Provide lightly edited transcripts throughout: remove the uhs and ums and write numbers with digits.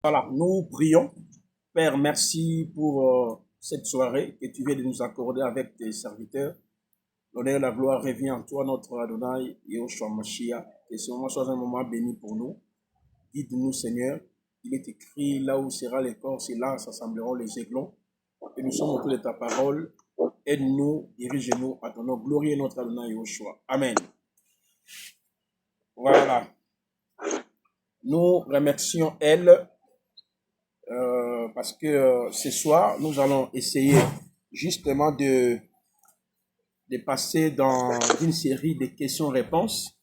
Voilà, nous prions. Père, merci pour cette soirée que tu viens de nous accorder avec tes serviteurs. L'honneur et la gloire revient à toi, notre Adonai, et au Mashiach. Que ce moment soit un moment béni pour nous. Guide-nous, Seigneur. Il est écrit, là où sera l'écorce, et là s'assembleront les aiglons. Et nous sommes autour de ta parole. Aide-nous, dirige-nous à ton nom. Glorieux notre Adonai et au choix. Amen. Voilà. Nous remercions elle parce que ce soir, nous allons essayer justement de passer dans une série de questions-réponses,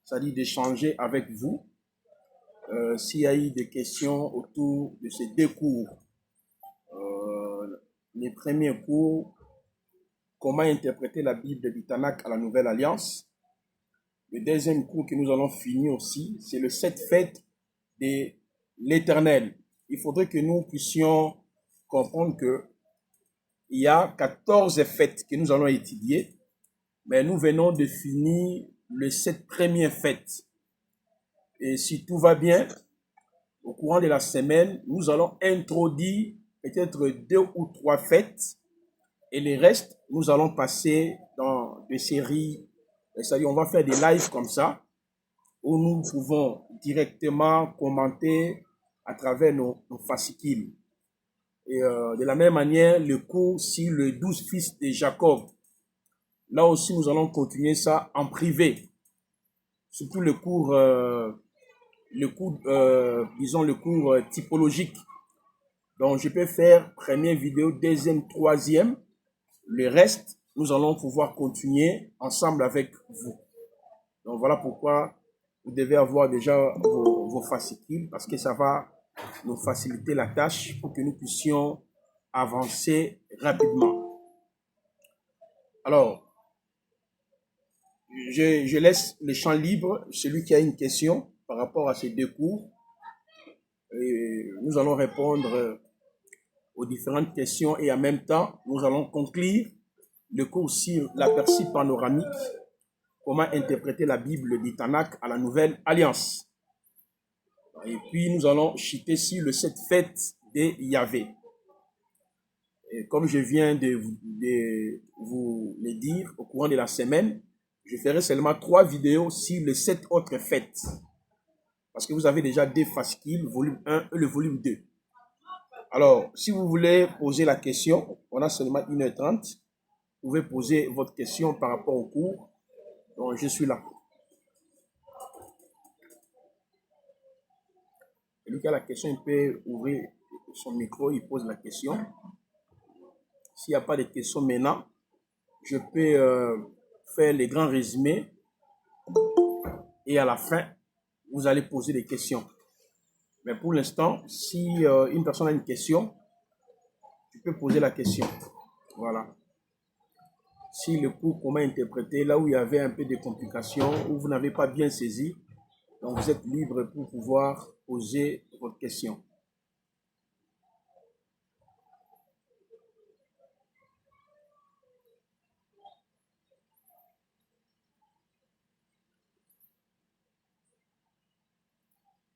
c'est-à-dire d'échanger avec vous. S'il y a eu des questions autour de ces deux cours, les premiers cours, comment interpréter la Bible du Tanakh à la Nouvelle Alliance. Le deuxième cours que nous allons finir aussi, c'est le 7 fêtes de l'Éternel. Il faudrait que nous puissions comprendre que il y a 14 fêtes que nous allons étudier, mais nous venons de finir les 7 premières fêtes. Et si tout va bien, au courant de la semaine, nous allons introduire peut-être 2 ou 3 fêtes et les restes, nous allons passer dans des séries, c'est-à-dire on va faire des lives comme ça, où nous pouvons directement commenter à travers nos fascicules. Et de la même manière, le cours sur les 12 fils de Jacob, là aussi nous allons continuer ça en privé. Surtout le cours, disons le cours typologique. Donc je peux faire première vidéo, deuxième, troisième. Le reste, nous allons pouvoir continuer ensemble avec vous. Donc voilà pourquoi vous devez avoir déjà vos fascicules, parce que ça va nous faciliter la tâche pour que nous puissions avancer rapidement. Alors, je laisse le champ libre, celui qui a une question par rapport à ces deux cours. Et nous allons répondre aux différentes questions et en même temps, nous allons conclure le cours sur l'aperçu panoramique, comment interpréter la Bible du Tanakh à la Nouvelle Alliance. Et puis, nous allons chuter sur le 7 fêtes de Yahvé. Et comme je viens de vous le dire, au courant de la semaine, je ferai seulement 3 vidéos sur les 7 autres fêtes. Parce que vous avez déjà 2 fascicules, volume 1 et le volume 2. Alors, si vous voulez poser la question, on a seulement 1h30. Vous pouvez poser votre question par rapport au cours. Donc, je suis là. Celui qui a la question, il peut ouvrir son micro, il pose la question. S'il n'y a pas de questions maintenant, je peux faire les grands résumés et à la fin, vous allez poser des questions. Mais pour l'instant, si une personne a une question, tu peux poser la question. Voilà. Si le cours, comment interpréter, là où il y avait un peu de complications, où vous n'avez pas bien saisi, donc vous êtes libre pour pouvoir poser votre question.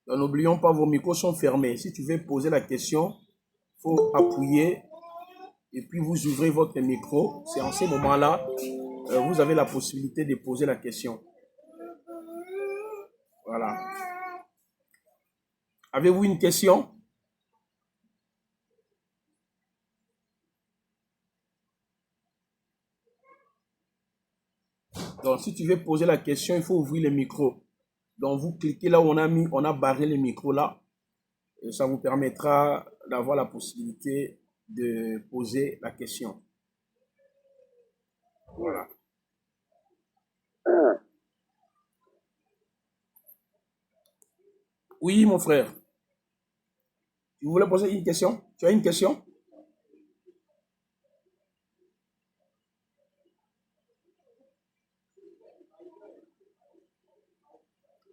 Donc n'oublions pas, vos micros sont fermés. Si tu veux poser la question, il faut appuyer et puis vous ouvrez votre micro. C'est en ce moment-là, vous avez la possibilité de poser la question. Voilà. Avez-vous une question? Donc, si tu veux poser la question, il faut ouvrir le micro. Donc, vous cliquez là où on a barré le micro là. Et ça vous permettra d'avoir la possibilité de poser la question. Voilà. Oui, mon frère. Tu voulais poser une question? Tu as une question?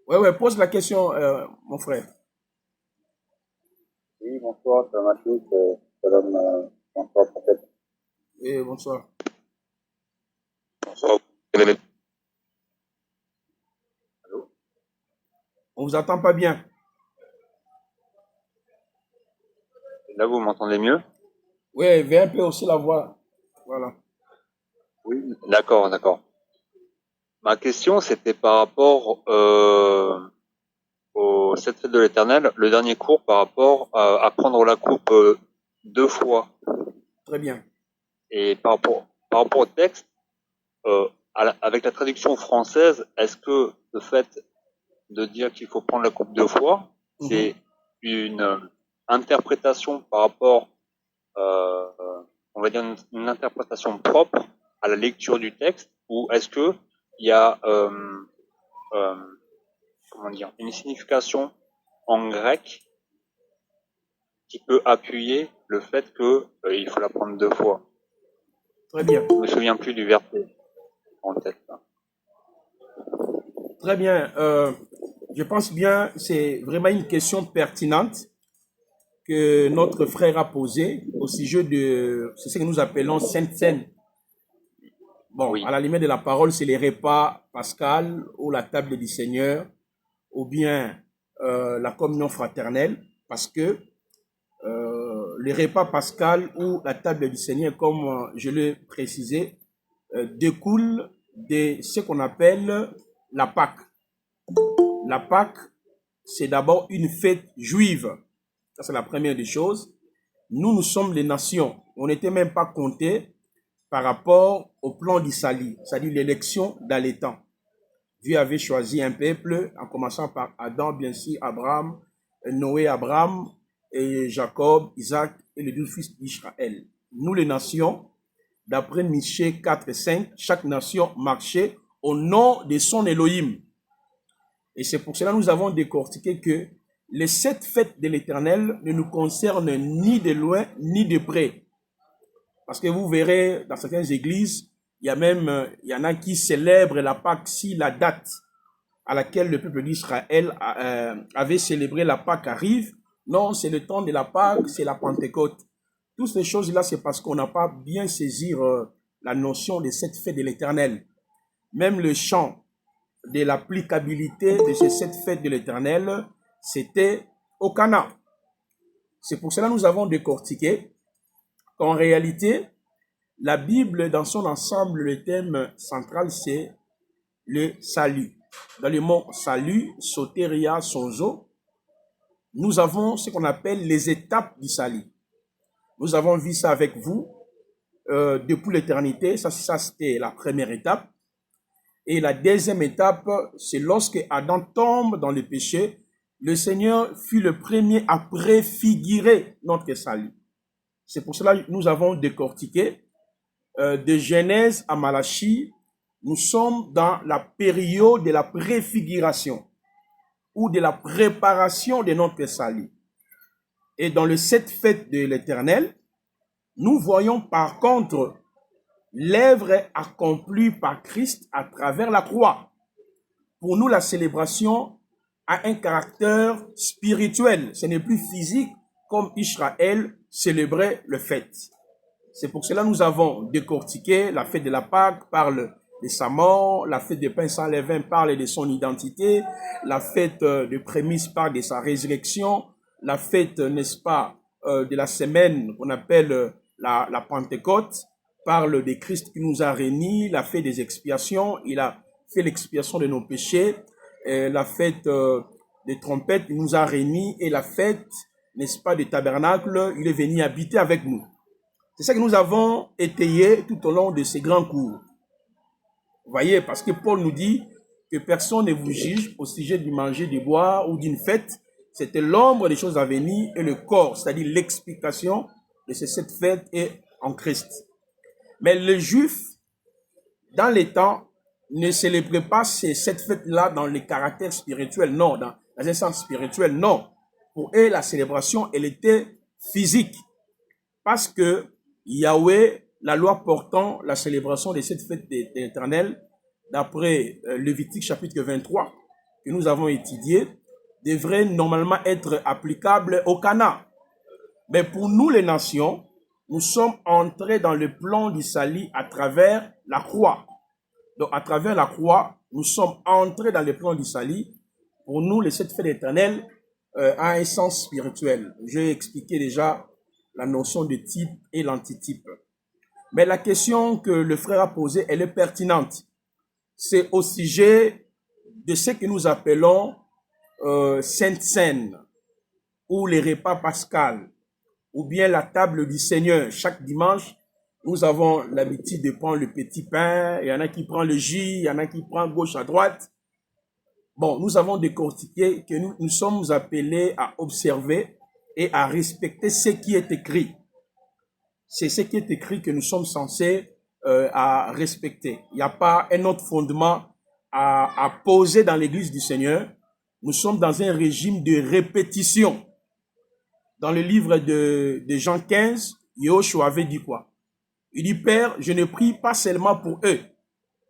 Ouais, pose la question, mon frère. Oui, bonsoir, salam à tous. Bonsoir, peut-être. Oui, bonsoir. Bonsoir. Allô? On vous attend pas bien. Là, vous m'entendez mieux? Oui, vais un peu aussi la voix. Voilà. Oui. D'accord, d'accord. Ma question, c'était par rapport au sept fêtes de l'Éternel, le dernier cours par rapport à prendre la coupe deux fois. Très bien. Et par rapport au texte, avec la traduction française, est-ce que le fait de dire qu'il faut prendre la coupe deux fois, c'est une interprétation par rapport, on va dire une interprétation propre à la lecture du texte, ou est-ce que il y a euh, comment dire, une signification en grec qui peut appuyer le fait que il faut la prendre deux fois. Très bien. Je me souviens plus du verset en tête. Là. Très bien. Je pense bien, c'est vraiment une question pertinente que notre frère a posée au sujet de c'est ce que nous appelons Sainte Seine. Bon, Oui. à la limite de la parole, c'est les repas pascal ou la table du Seigneur ou bien la communion fraternelle, parce que le repas pascal ou la table du Seigneur, comme je l'ai précisé, découle de ce qu'on appelle la Pâque. La Pâque, c'est d'abord une fête juive. Ça, c'est la première des choses. Nous sommes les nations. On n'était même pas comptés par rapport au plan d'Israël, c'est-à-dire l'élection dans les temps. Dieu avait choisi un peuple, en commençant par Adam, bien sûr, Abraham, Noé, Abraham, et Jacob, Isaac et les 12 fils d'Israël. Nous, les nations, d'après Michée 4 et 5, chaque nation marchait au nom de son Elohim. Et c'est pour cela que nous avons décortiqué que les 7 fêtes de l'Éternel ne nous concernent ni de loin ni de près. Parce que vous verrez, dans certaines églises, il y en a qui célèbrent la Pâque si la date à laquelle le peuple d'Israël avait célébré la Pâque arrive. Non, c'est le temps de la Pâque, c'est la Pentecôte. Toutes ces choses-là, c'est parce qu'on n'a pas bien saisi la notion de cette fête de l'Éternel. Même le chant de l'applicabilité de ces 7 fêtes de l'Éternel, c'était au Cana. C'est pour cela que nous avons décortiqué qu'en réalité, la Bible, dans son ensemble, le thème central, c'est le salut. Dans le mot salut, soteria, sozo, nous avons ce qu'on appelle les étapes du salut. Nous avons vu ça avec vous depuis l'éternité. Ça, c'était la première étape. Et la deuxième étape, c'est lorsque Adam tombe dans le péché, le Seigneur fut le premier à préfigurer notre salut. C'est pour cela que nous avons décortiqué de Genèse à Malachie. Nous sommes dans la période de la préfiguration ou de la préparation de notre salut. Et dans les 7 fêtes de l'Éternel, nous voyons par contre l'œuvre accomplie par Christ à travers la croix. Pour nous, la célébration a un caractère spirituel. Ce n'est plus physique comme Israël célébrait le fête. C'est pour cela que nous avons décortiqué la fête de la Pâque, parle de sa mort, la fête des pains sans levain parle de son identité, la fête de prémices parle de sa résurrection, la fête, n'est-ce pas, de la semaine qu'on appelle la Pentecôte, parle de Christ qui nous a réunis, la fête des expiations, il a fait l'expiation de nos péchés, la fête des trompettes, il nous a réunis, et la fête, n'est-ce pas, du tabernacle, il est venu habiter avec nous. C'est ça que nous avons étayé tout au long de ces grands cours. Vous voyez, parce que Paul nous dit que personne ne vous juge au sujet du manger, du boire ou d'une fête. C'était l'ombre des choses à venir et le corps, c'est-à-dire l'explication de ces 7 fêtes est en Christ. Mais les Juifs, dans les temps, ne célébraient pas ces 7 fêtes-là dans le caractère spirituel, non, dans un sens spirituel, non. Pour eux, la célébration, elle était physique. Parce que Yahweh, la loi portant la célébration de cette fête de l'Éternel, d'après Lévitique chapitre 23, que nous avons étudié, devrait normalement être applicable au Cana. Mais pour nous les nations, nous sommes entrés dans le plan du salut à travers la croix. Donc à travers la croix, nous sommes entrés dans le plan du salut. Pour nous, les 7 fêtes éternelles a un sens spirituel. J'ai expliqué déjà la notion de type et l'antitype. Mais la question que le frère a posée, elle est pertinente. C'est au sujet de ce que nous appelons Sainte Seine, ou les repas pascal, ou bien la table du Seigneur. Chaque dimanche, nous avons l'habitude de prendre le petit pain, il y en a qui prennent le jus, il y en a qui prennent gauche à droite. Bon, nous avons décortiqué que nous sommes appelés à observer et à respecter ce qui est écrit. C'est ce qui est écrit que nous sommes censés à respecter. Il n'y a pas un autre fondement à poser dans l'église du Seigneur. Nous sommes dans un régime de répétition. Dans le livre de Jean 15, Yahushua avait dit quoi? Il dit, Père, je ne prie pas seulement pour eux.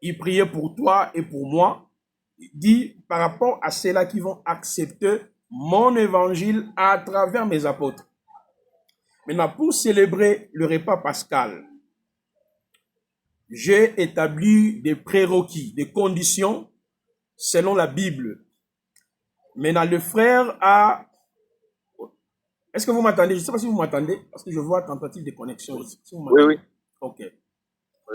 Il priait pour toi et pour moi. Il dit, par rapport à ceux-là qui vont accepter mon évangile à travers mes apôtres. Maintenant, pour célébrer le repas pascal, j'ai établi des prérequis, des conditions selon la Bible. Maintenant, le frère a... Est-ce que vous m'entendez? Je ne sais pas si vous m'entendez, parce que je vois tentative de connexion ici. Si Oui, oui. Ok.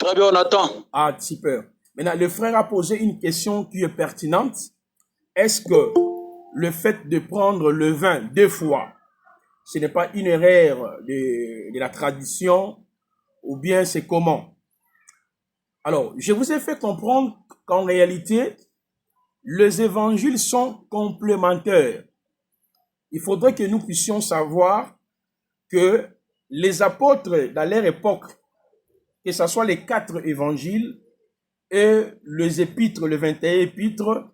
Très bien, on attend. Ah, super. Maintenant, le frère a posé une question qui est pertinente. Est-ce que le fait de prendre le vin 2 fois, ce n'est pas une erreur de la tradition, ou bien c'est comment? Alors, je vous ai fait comprendre qu'en réalité, les évangiles sont complémentaires. Il faudrait que nous puissions savoir que les apôtres, dans leur époque, que ce soit les 4 évangiles et les épîtres, les 21 épîtres,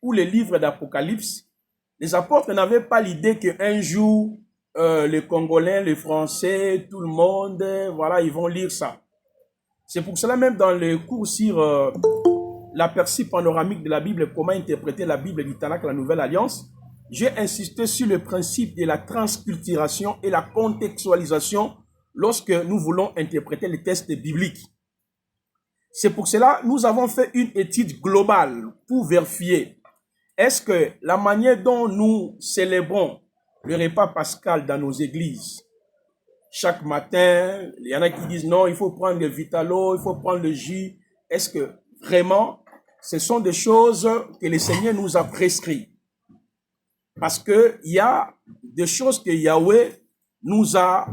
ou les livres d'Apocalypse, les apôtres n'avaient pas l'idée qu'un jour, les Congolais, les Français, tout le monde, voilà, ils vont lire ça. C'est pour cela même dans le cours sur l'aperçu panoramique de la Bible, comment interpréter la Bible du Tanakh, la Nouvelle Alliance, j'ai insisté sur le principe de la transculturation et la contextualisation lorsque nous voulons interpréter les textes bibliques. C'est pour cela que nous avons fait une étude globale pour vérifier est-ce que la manière dont nous célébrons le repas pascal dans nos églises, chaque matin, il y en a qui disent non, il faut prendre le vitalo, il faut prendre le jus. Est-ce que vraiment, ce sont des choses que le Seigneur nous a prescrites? Parce que il y a des choses que Yahweh nous a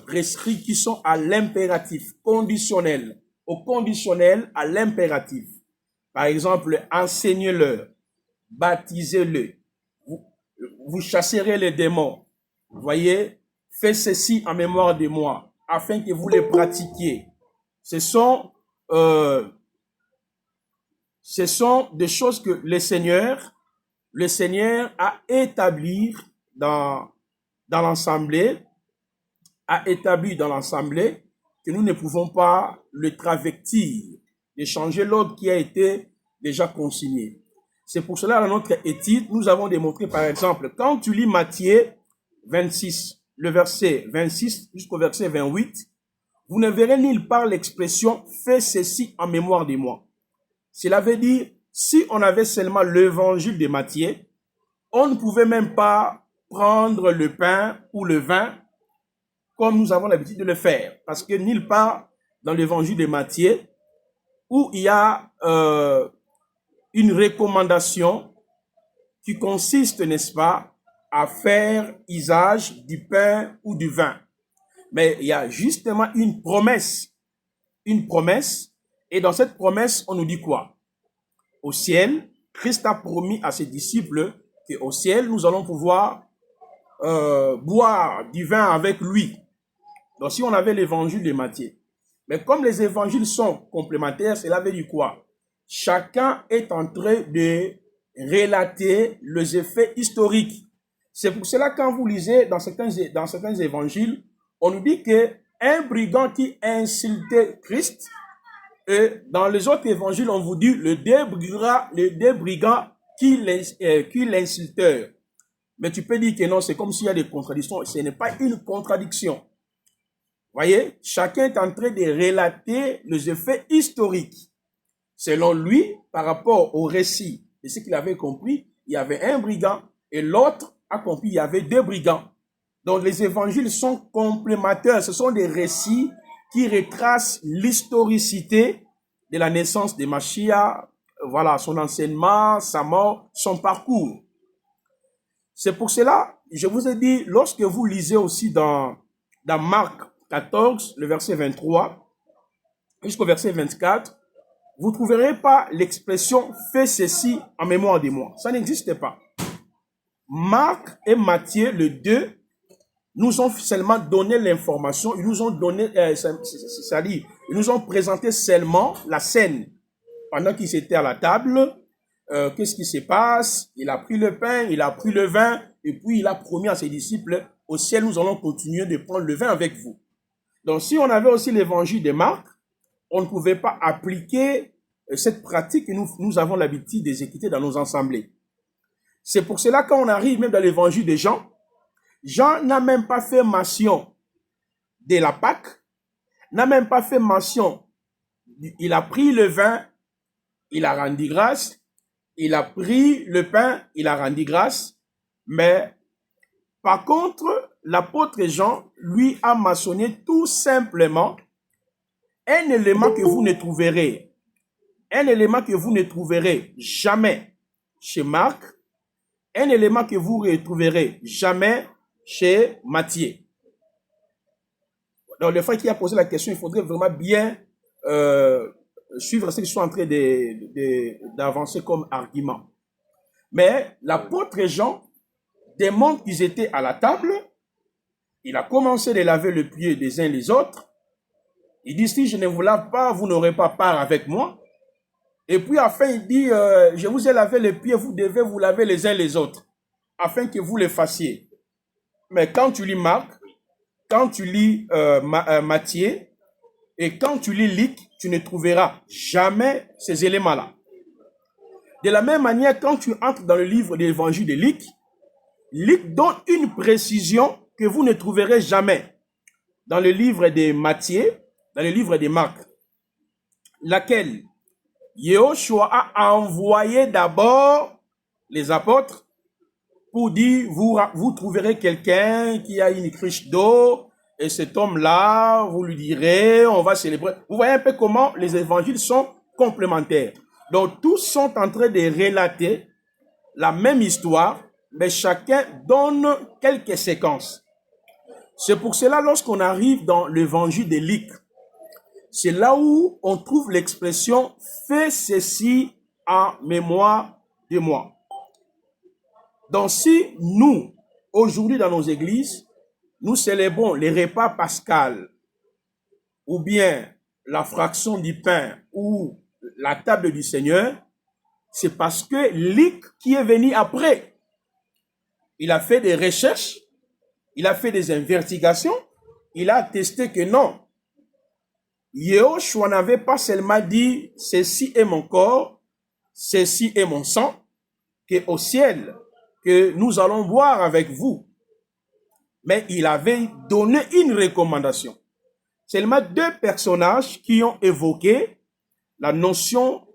prescrites qui sont à l'impératif, conditionnel, au conditionnel à l'impératif. Par exemple, enseignez-le, baptisez-le, vous chasserez les démons. Vous voyez, faites ceci en mémoire de moi, afin que vous les pratiquiez. Ce sont des choses que le Seigneur a établi dans l'assemblée, que nous ne pouvons pas le travestir, de changer l'ordre qui a été déjà consigné. C'est pour cela, dans notre étude, nous avons démontré, par exemple, quand tu lis Matthieu 26, le verset 26 jusqu'au verset 28, vous ne verrez nulle part l'expression « fais ceci en mémoire de moi ». Cela veut dire, si on avait seulement l'évangile de Matthieu, on ne pouvait même pas prendre le pain ou le vin comme nous avons l'habitude de le faire. Parce que nulle part dans l'évangile de Matthieu, où il y a une recommandation qui consiste, n'est-ce pas, à faire usage du pain ou du vin. Mais il y a justement une promesse, et dans cette promesse, on nous dit quoi? Au ciel, Christ a promis à ses disciples qu'au ciel, nous allons pouvoir boire du vin avec lui. Donc si on avait l'évangile de Matthieu. Mais comme les évangiles sont complémentaires, cela veut dire quoi? Chacun est en train de relater les effets historiques. C'est pour cela quand vous lisez dans certains évangiles, on nous dit que un brigand qui insultait Christ, et dans les autres évangiles, on vous dit le deux brigands qui l'insultèrent. Mais tu peux dire que non, c'est comme s'il y a des contradictions. Ce n'est pas une contradiction. Voyez, chacun est en train de relater les effets historiques. Selon lui, par rapport au récit de ce qu'il avait compris, il y avait un brigand et l'autre a compris, il y avait 2 brigands. Donc les évangiles sont complémentaires. Ce sont des récits qui retracent l'historicité de la naissance de Machia, voilà, son enseignement, sa mort, son parcours. C'est pour cela, je vous ai dit, lorsque vous lisez aussi dans Marc 14, le verset 23, jusqu'au verset 24, vous ne trouverez pas l'expression « fais ceci en mémoire de moi ». Ça n'existe pas. Marc et Matthieu, les deux, nous ont seulement donné l'information, ils nous ont donné, c'est-à-dire, ils nous ont présenté seulement la scène. Pendant qu'ils étaient à la table, qu'est-ce qui se passe? Il a pris le pain, il a pris le vin, et puis il a promis à ses disciples, au ciel, nous allons continuer de prendre le vin avec vous. Donc, si on avait aussi l'évangile de Marc, on ne pouvait pas appliquer cette pratique que nous avons l'habitude d'exécuter dans nos assemblées. C'est pour cela quand on arrive même dans l'évangile de Jean, Jean n'a même pas fait mention de la Pâque, n'a même pas fait mention, il a pris le vin, il a rendu grâce, il a pris le pain, il a rendu grâce, mais par contre, l'apôtre Jean, lui, a mentionné tout simplement un élément que vous ne trouverez, jamais chez Marc, un élément que vous ne retrouverez jamais chez Matthieu. Donc, le frère qui a posé la question, il faudrait vraiment bien suivre ce qu'ils sont en train d'avancer comme argument. Mais l'apôtre Jean démontre qu'ils étaient à la table, il a commencé de laver le pied des uns les autres, il dit, si je ne vous lave pas, vous n'aurez pas part avec moi. Et puis, enfin, il dit, je vous ai lavé les pieds, vous devez vous laver les uns les autres, afin que vous les fassiez. Mais quand tu lis Marc, quand tu lis Matthieu, et quand tu lis Luc, tu ne trouveras jamais ces éléments-là. De la même manière, quand tu entres dans le livre de l'évangile de Luc, Luc donne une précision que vous ne trouverez jamais dans le livre de Matthieu, dans le livre de Marc, laquelle Yeshua a envoyé d'abord les apôtres pour dire, vous trouverez quelqu'un qui a une cruche d'eau, et cet homme-là, vous lui direz, on va célébrer. Vous voyez un peu comment les évangiles sont complémentaires. Donc, tous sont en train de relater la même histoire, mais chacun donne quelques séquences. C'est pour cela, lorsqu'on arrive dans l'évangile de Luc, c'est là où on trouve l'expression « fais ceci en mémoire de moi ». Donc, si nous, aujourd'hui dans nos églises, nous célébrons les repas pascal, ou bien la fraction du pain, ou la table du Seigneur, c'est parce que Luc, qui est venu après, il a fait des recherches, il a fait des investigations, il a attesté que non, Yeshua n'avait pas seulement dit « ceci est mon corps, ceci est mon sang », qu'au ciel, que nous allons boire avec vous. Mais il avait donné une recommandation. Seulement deux personnages qui ont évoqué la notion,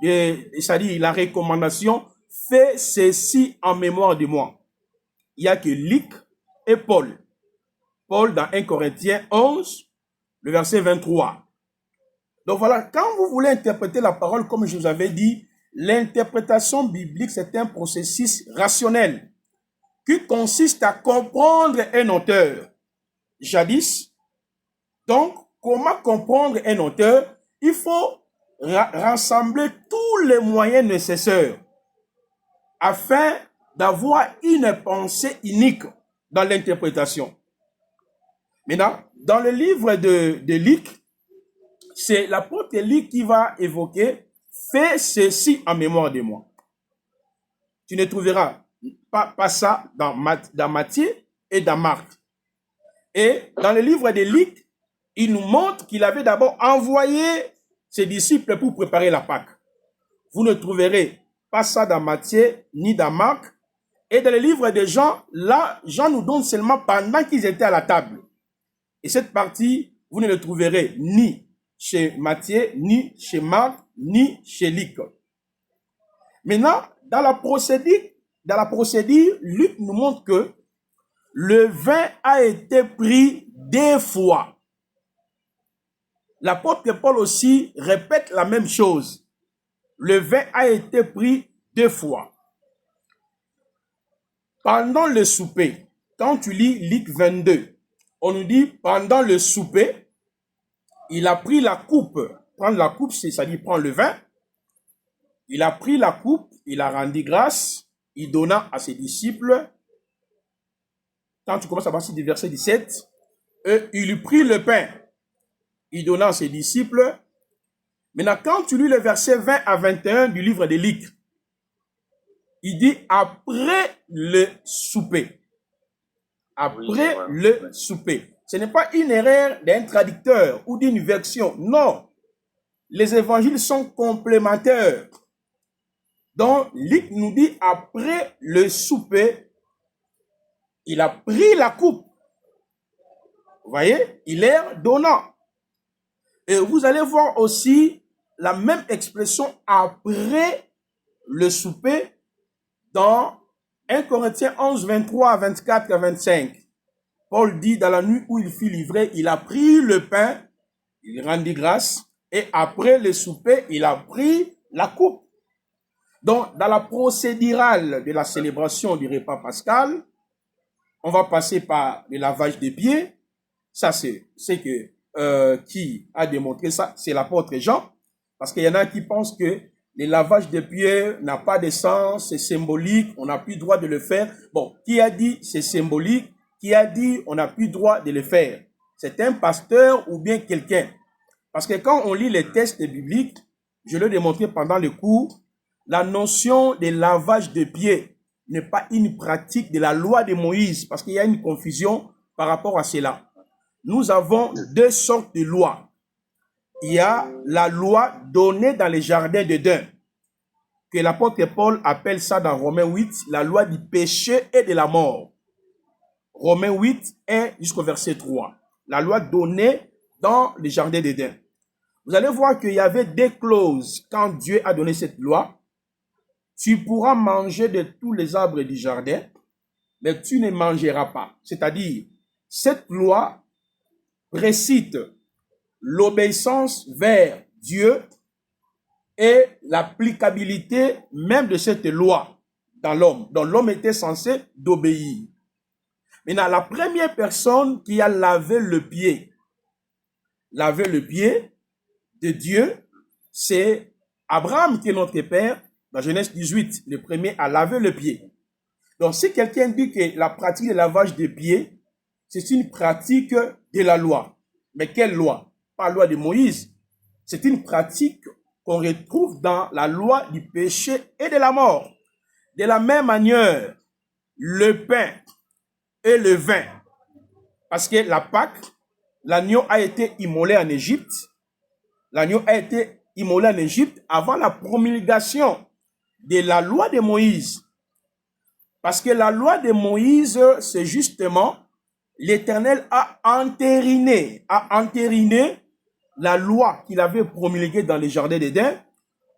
c'est-à-dire la recommandation « fais ceci en mémoire de moi ». Il n'y a que Luc et Paul. Paul dans 1 Corinthiens 11, le verset 23. Donc voilà, quand vous voulez interpréter la parole, comme je vous avais dit, l'interprétation biblique, c'est un processus rationnel qui consiste à comprendre un auteur. Jadis, donc, comment comprendre un auteur? Il faut rassembler tous les moyens nécessaires afin d'avoir une pensée unique dans l'interprétation. Maintenant, dans le livre de Luc, c'est l'apôtre Luc qui va évoquer « fais ceci en mémoire de moi ». Tu ne trouveras pas ça dans Matthieu et dans Marc. Et dans le livre de Luc, il nous montre qu'il avait d'abord envoyé ses disciples pour préparer la Pâque. Vous ne trouverez pas ça dans Matthieu ni dans Marc. Et dans le livre de Jean, là, Jean nous donne seulement pendant qu'ils étaient à la table. Et cette partie, vous ne le trouverez ni chez Matthieu, ni chez Marc, ni chez Luc. Maintenant, dans la procédure, Luc nous montre que le vin a été pris 2 fois. L'apôtre Paul aussi répète la même chose. Le vin a été pris 2 fois. Pendant le souper, quand tu lis Luc 22, on nous dit pendant le souper, il a pris la coupe. Prendre la coupe, c'est-à-dire prendre le vin. Il a pris la coupe, il a rendu grâce, il donna à ses disciples. Quand tu commences à partir du verset 17, il prit le pain, il donna à ses disciples. Maintenant, quand tu lis le verset 20 à 21 du livre de Luc, il dit après le souper. Après le souper. Ce n'est pas une erreur d'un traducteur ou d'une version. Non. Les évangiles sont complémentaires. Donc, Luc nous dit après le souper, il a pris la coupe. Vous voyez, il est donnant. Et vous allez voir aussi la même expression après le souper dans 1 Corinthiens 11, 23 à 24 à 25. Paul dit dans la nuit où il fut livré, il a pris le pain, il rendit grâce, et après le souper, il a pris la coupe. Donc, dans la procédurale de la célébration du repas pascal, on va passer par le lavage des pieds. Ça, c'est qui a démontré ça, c'est l'apôtre Jean. Parce qu'il y en a qui pensent que le lavage des pieds n'a pas de sens, c'est symbolique, on n'a plus droit de le faire. Bon, qui a dit c'est symbolique? Qui a dit on n'a plus droit de le faire? C'est un pasteur ou bien quelqu'un. Parce que quand on lit les textes bibliques, je l'ai démontré pendant le cours, la notion de lavage de pieds n'est pas une pratique de la loi de Moïse, parce qu'il y a une confusion par rapport à cela. Nous avons 2 sortes de lois. Il y a la loi donnée dans les jardins d'Éden, que l'apôtre Paul appelle ça dans Romains 8, la loi du péché et de la mort. Romains 8, 1 jusqu'au verset 3. La loi donnée dans les jardins d'Éden. Vous allez voir qu'il y avait 2 clauses quand Dieu a donné cette loi. Tu pourras manger de tous les arbres du jardin, mais tu ne mangeras pas. C'est-à-dire, cette loi précite l'obéissance vers Dieu et l'applicabilité même de cette loi dans l'homme. Donc l'homme était censé d'obéir. Maintenant, la première personne qui a lavé le pied de Dieu, c'est Abraham qui est notre père. Dans Genèse 18, le premier a lavé le pied. Donc si quelqu'un dit que la pratique de lavage des pieds, c'est une pratique de la loi. Mais quelle loi? Pas la loi de Moïse. C'est une pratique qu'on retrouve dans la loi du péché et de la mort. De la même manière, le pain et le vin. Parce que la Pâque, l'agneau a été immolé en Égypte. L'agneau a été immolé en Égypte avant la promulgation de la loi de Moïse. Parce que la loi de Moïse, c'est justement l'Éternel a entériné la loi qu'il avait promulguée dans les jardins d'Éden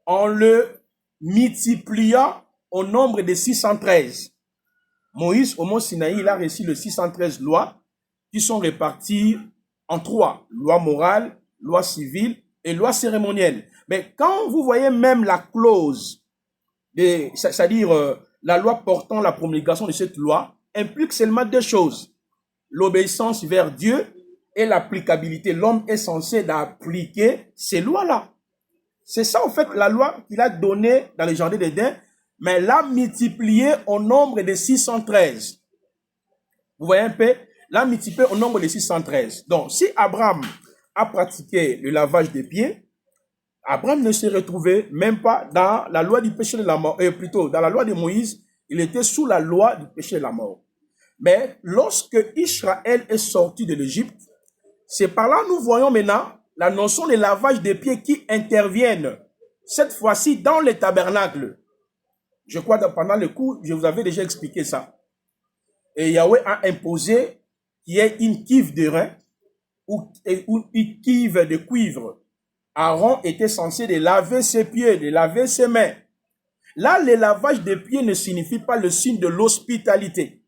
en le multipliant au nombre de 613. Moïse, au mont Sinaï, il a reçu les 613 lois qui sont réparties en 3. Loi morale, loi civile et loi cérémonielle. Mais quand vous voyez même la clause, c'est-à-dire la loi portant la promulgation de cette loi, implique seulement 2 choses. L'obéissance vers Dieu et l'applicabilité. L'homme est censé d'appliquer ces lois-là. C'est ça, en fait, la loi qu'il a donnée dans les jardins d'Éden, mais l'a multipliée au nombre de 613. Vous voyez un peu? L'a multipliée au nombre de 613. Donc, si Abraham a pratiqué le lavage des pieds, Abraham ne se retrouvait même pas dans la loi du péché de la mort, plutôt dans la loi de Moïse, il était sous la loi du péché de la mort. Mais lorsque Israël est sorti de l'Égypte, c'est par là nous voyons maintenant la notion de lavage des pieds qui interviennent, cette fois-ci dans le tabernacle. Je crois que pendant le cours, je vous avais déjà expliqué ça. Et Yahweh a imposé qu'il y ait une cuve de rein ou une cuve de cuivre. Aaron était censé de laver ses pieds, de laver ses mains. Là, le lavage des pieds ne signifie pas le signe de l'hospitalité.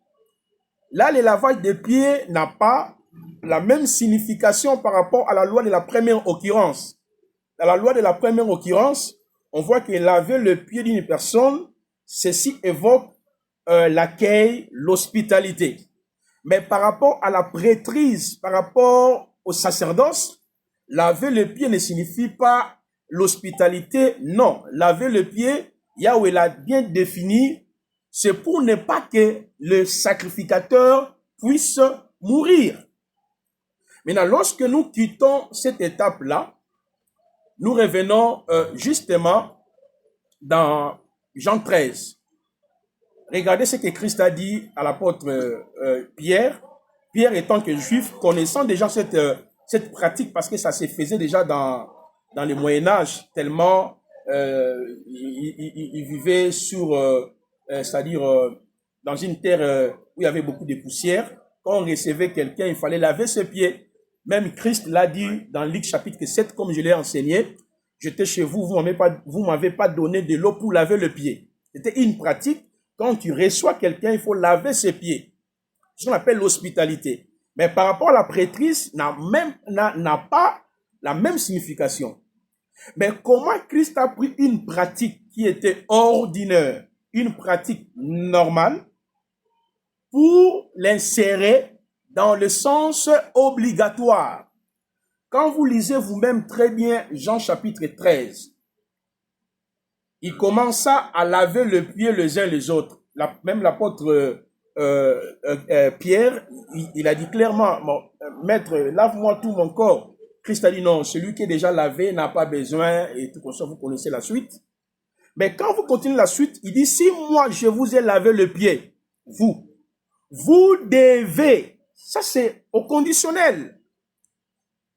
là, le lavage des pieds n'a pas la même signification par rapport à la loi de la première occurrence. Dans la loi de la première occurrence, on voit que laver le pied d'une personne, ceci évoque l'accueil, l'hospitalité. Mais par rapport à la prêtrise, par rapport au sacerdoce, laver le pied ne signifie pas l'hospitalité. Non, laver le pied, Yahweh l'a bien défini, c'est pour ne pas que le sacrificateur puisse mourir. Maintenant, lorsque nous quittons cette étape-là, nous revenons justement dans Jean 13. Regardez ce que Christ a dit à l'apôtre Pierre. Pierre étant que juif, connaissant déjà cette pratique, parce que ça se faisait déjà dans le Moyen-Âge, tellement il vivait sur, c'est-à-dire dans une terre où il y avait beaucoup de poussière. Quand on recevait quelqu'un, il fallait laver ses pieds. Même Christ l'a dit dans Luc chapitre 7, comme je l'ai enseigné, j'étais chez vous, vous m'avez pas donné de l'eau pour laver le pied. C'était une pratique. Quand tu reçois quelqu'un, il faut laver ses pieds. C'est ce qu'on appelle l'hospitalité. Mais par rapport à la prêtrise, n'a pas la même signification. Mais comment Christ a pris une pratique qui était ordinaire, une pratique normale, pour l'insérer dans le sens obligatoire? Quand vous lisez vous-même très bien Jean chapitre 13, il commença à laver le pied les uns les autres. Même l'apôtre Pierre, il a dit clairement, maître, lave-moi tout mon corps. Christ a dit non, celui qui est déjà lavé n'a pas besoin, et tout comme ça, vous connaissez la suite. Mais quand vous continuez la suite, il dit, si moi je vous ai lavé le pied, vous devez, ça c'est au conditionnel.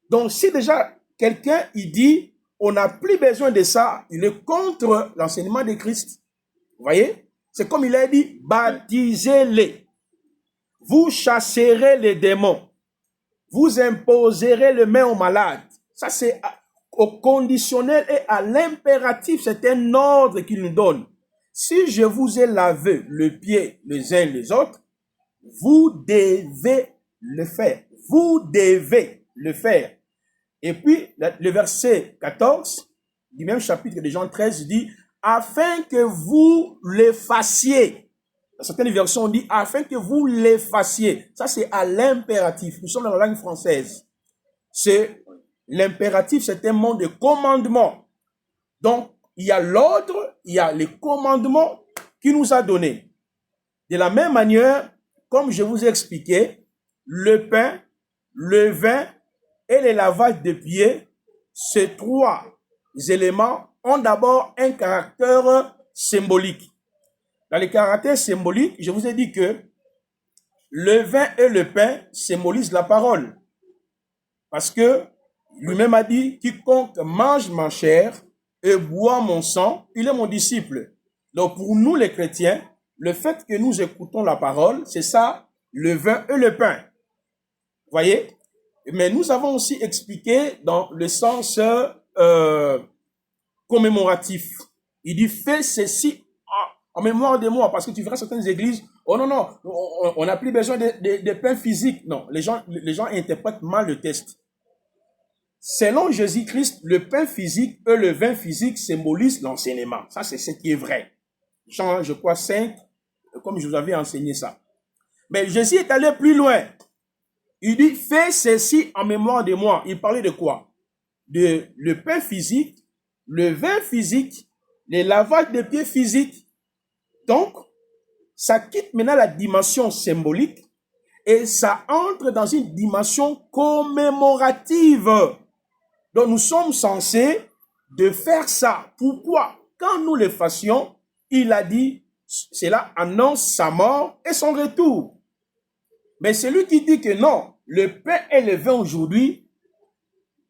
Donc si déjà quelqu'un, il dit, on n'a plus besoin de ça, il est contre l'enseignement de Christ. Vous voyez? C'est comme il a dit, baptisez-les. Vous chasserez les démons. Vous imposerez les mains aux malades. Ça, c'est au conditionnel et à l'impératif. C'est un ordre qu'il nous donne. Si je vous ai lavé le pied les uns les autres, vous devez le faire. Vous devez le faire. Et puis, le verset 14 du même chapitre de Jean 13 dit, afin que vous le fassiez. Dans certaines versions, on dit, afin que vous le fassiez. Ça, c'est à l'impératif. Nous sommes dans la langue française. C'est l'impératif, c'est un mot de commandement. Donc, il y a l'ordre, il y a les commandements qu'il nous a donnés. De la même manière, comme je vous ai expliqué, le pain, le vin et le lavage de pieds, ces trois éléments ont d'abord un caractère symbolique. Dans les caractères symboliques, je vous ai dit que le vin et le pain symbolisent la parole. Parce que lui-même a dit, quiconque mange ma chair et boit mon sang, il est mon disciple. Donc pour nous les chrétiens, le fait que nous écoutons la parole, c'est ça, le vin et le pain. Vous voyez? Mais nous avons aussi expliqué dans le sens commémoratif. Il dit, fais ceci en mémoire de moi, parce que tu verras certaines églises, oh non, non, on n'a plus besoin de pain physique. Non, les gens interprètent mal le texte. Selon Jésus-Christ, le pain physique et le vin physique symbolisent l'enseignement. Ça, c'est ce qui est vrai. Jean, je crois, 5, comme je vous avais enseigné ça. Mais Jésus est allé plus loin. Il dit, fais ceci en mémoire de moi. Il parlait de quoi? De le pain physique, le vin physique, le lavage de pieds physique. Donc, ça quitte maintenant la dimension symbolique et ça entre dans une dimension commémorative. Donc, nous sommes censés de faire ça. Pourquoi? Quand nous le fassions, il a dit, cela annonce sa mort et son retour. Mais celui qui dit que non, le pain et le vin aujourd'hui,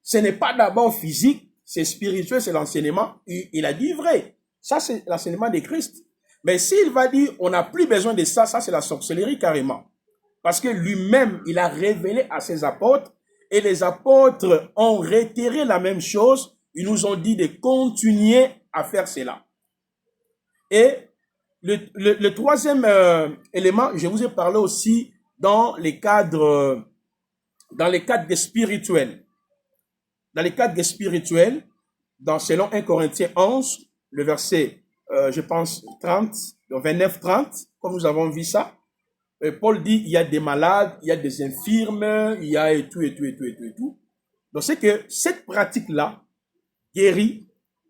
ce n'est pas d'abord physique, c'est spirituel, c'est l'enseignement. Il a dit vrai. Ça, c'est l'enseignement de Christ. Mais s'il va dire, on n'a plus besoin de ça, ça c'est la sorcellerie carrément. Parce que lui-même, il a révélé à ses apôtres, et les apôtres ont réitéré la même chose. Ils nous ont dit de continuer à faire cela. Et le troisième élément, je vous ai parlé aussi dans les cadres des spirituels. Dans les cadres des spirituels, selon 1 Corinthiens 11, le verset, je pense, 30, 29-30, comme nous avons vu ça, Paul dit, il y a des malades, il y a des infirmes, il y a et tout. Donc, c'est que cette pratique-là guérit,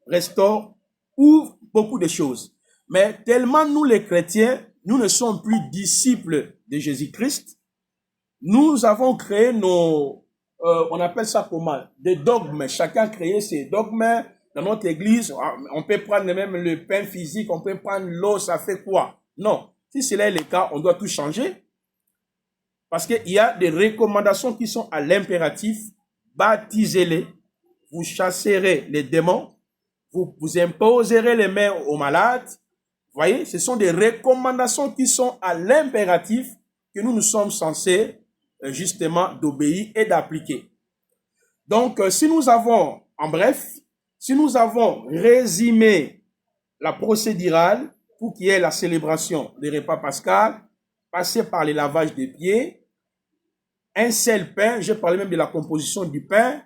restaure, ouvre beaucoup de choses. Mais tellement nous, les chrétiens, nous ne sommes plus disciples de Jésus-Christ, nous avons créé on appelle ça comment? Des dogmes. Chacun a créé ses dogmes. Dans notre église, on peut prendre même le pain physique, on peut prendre l'eau, ça fait quoi? Non. Si cela est le cas, on doit tout changer. Parce qu'il y a des recommandations qui sont à l'impératif. Baptisez-les, vous chasserez les démons, vous imposerez les mains aux malades. Vous voyez, ce sont des recommandations qui sont à l'impératif que nous sommes censés justement d'obéir et d'appliquer. Donc, si nous avons résumé la procédurale pour qu'il y ait la célébration des repas pascal, passer par le lavage des pieds, un seul pain, j'ai parlé même de la composition du pain,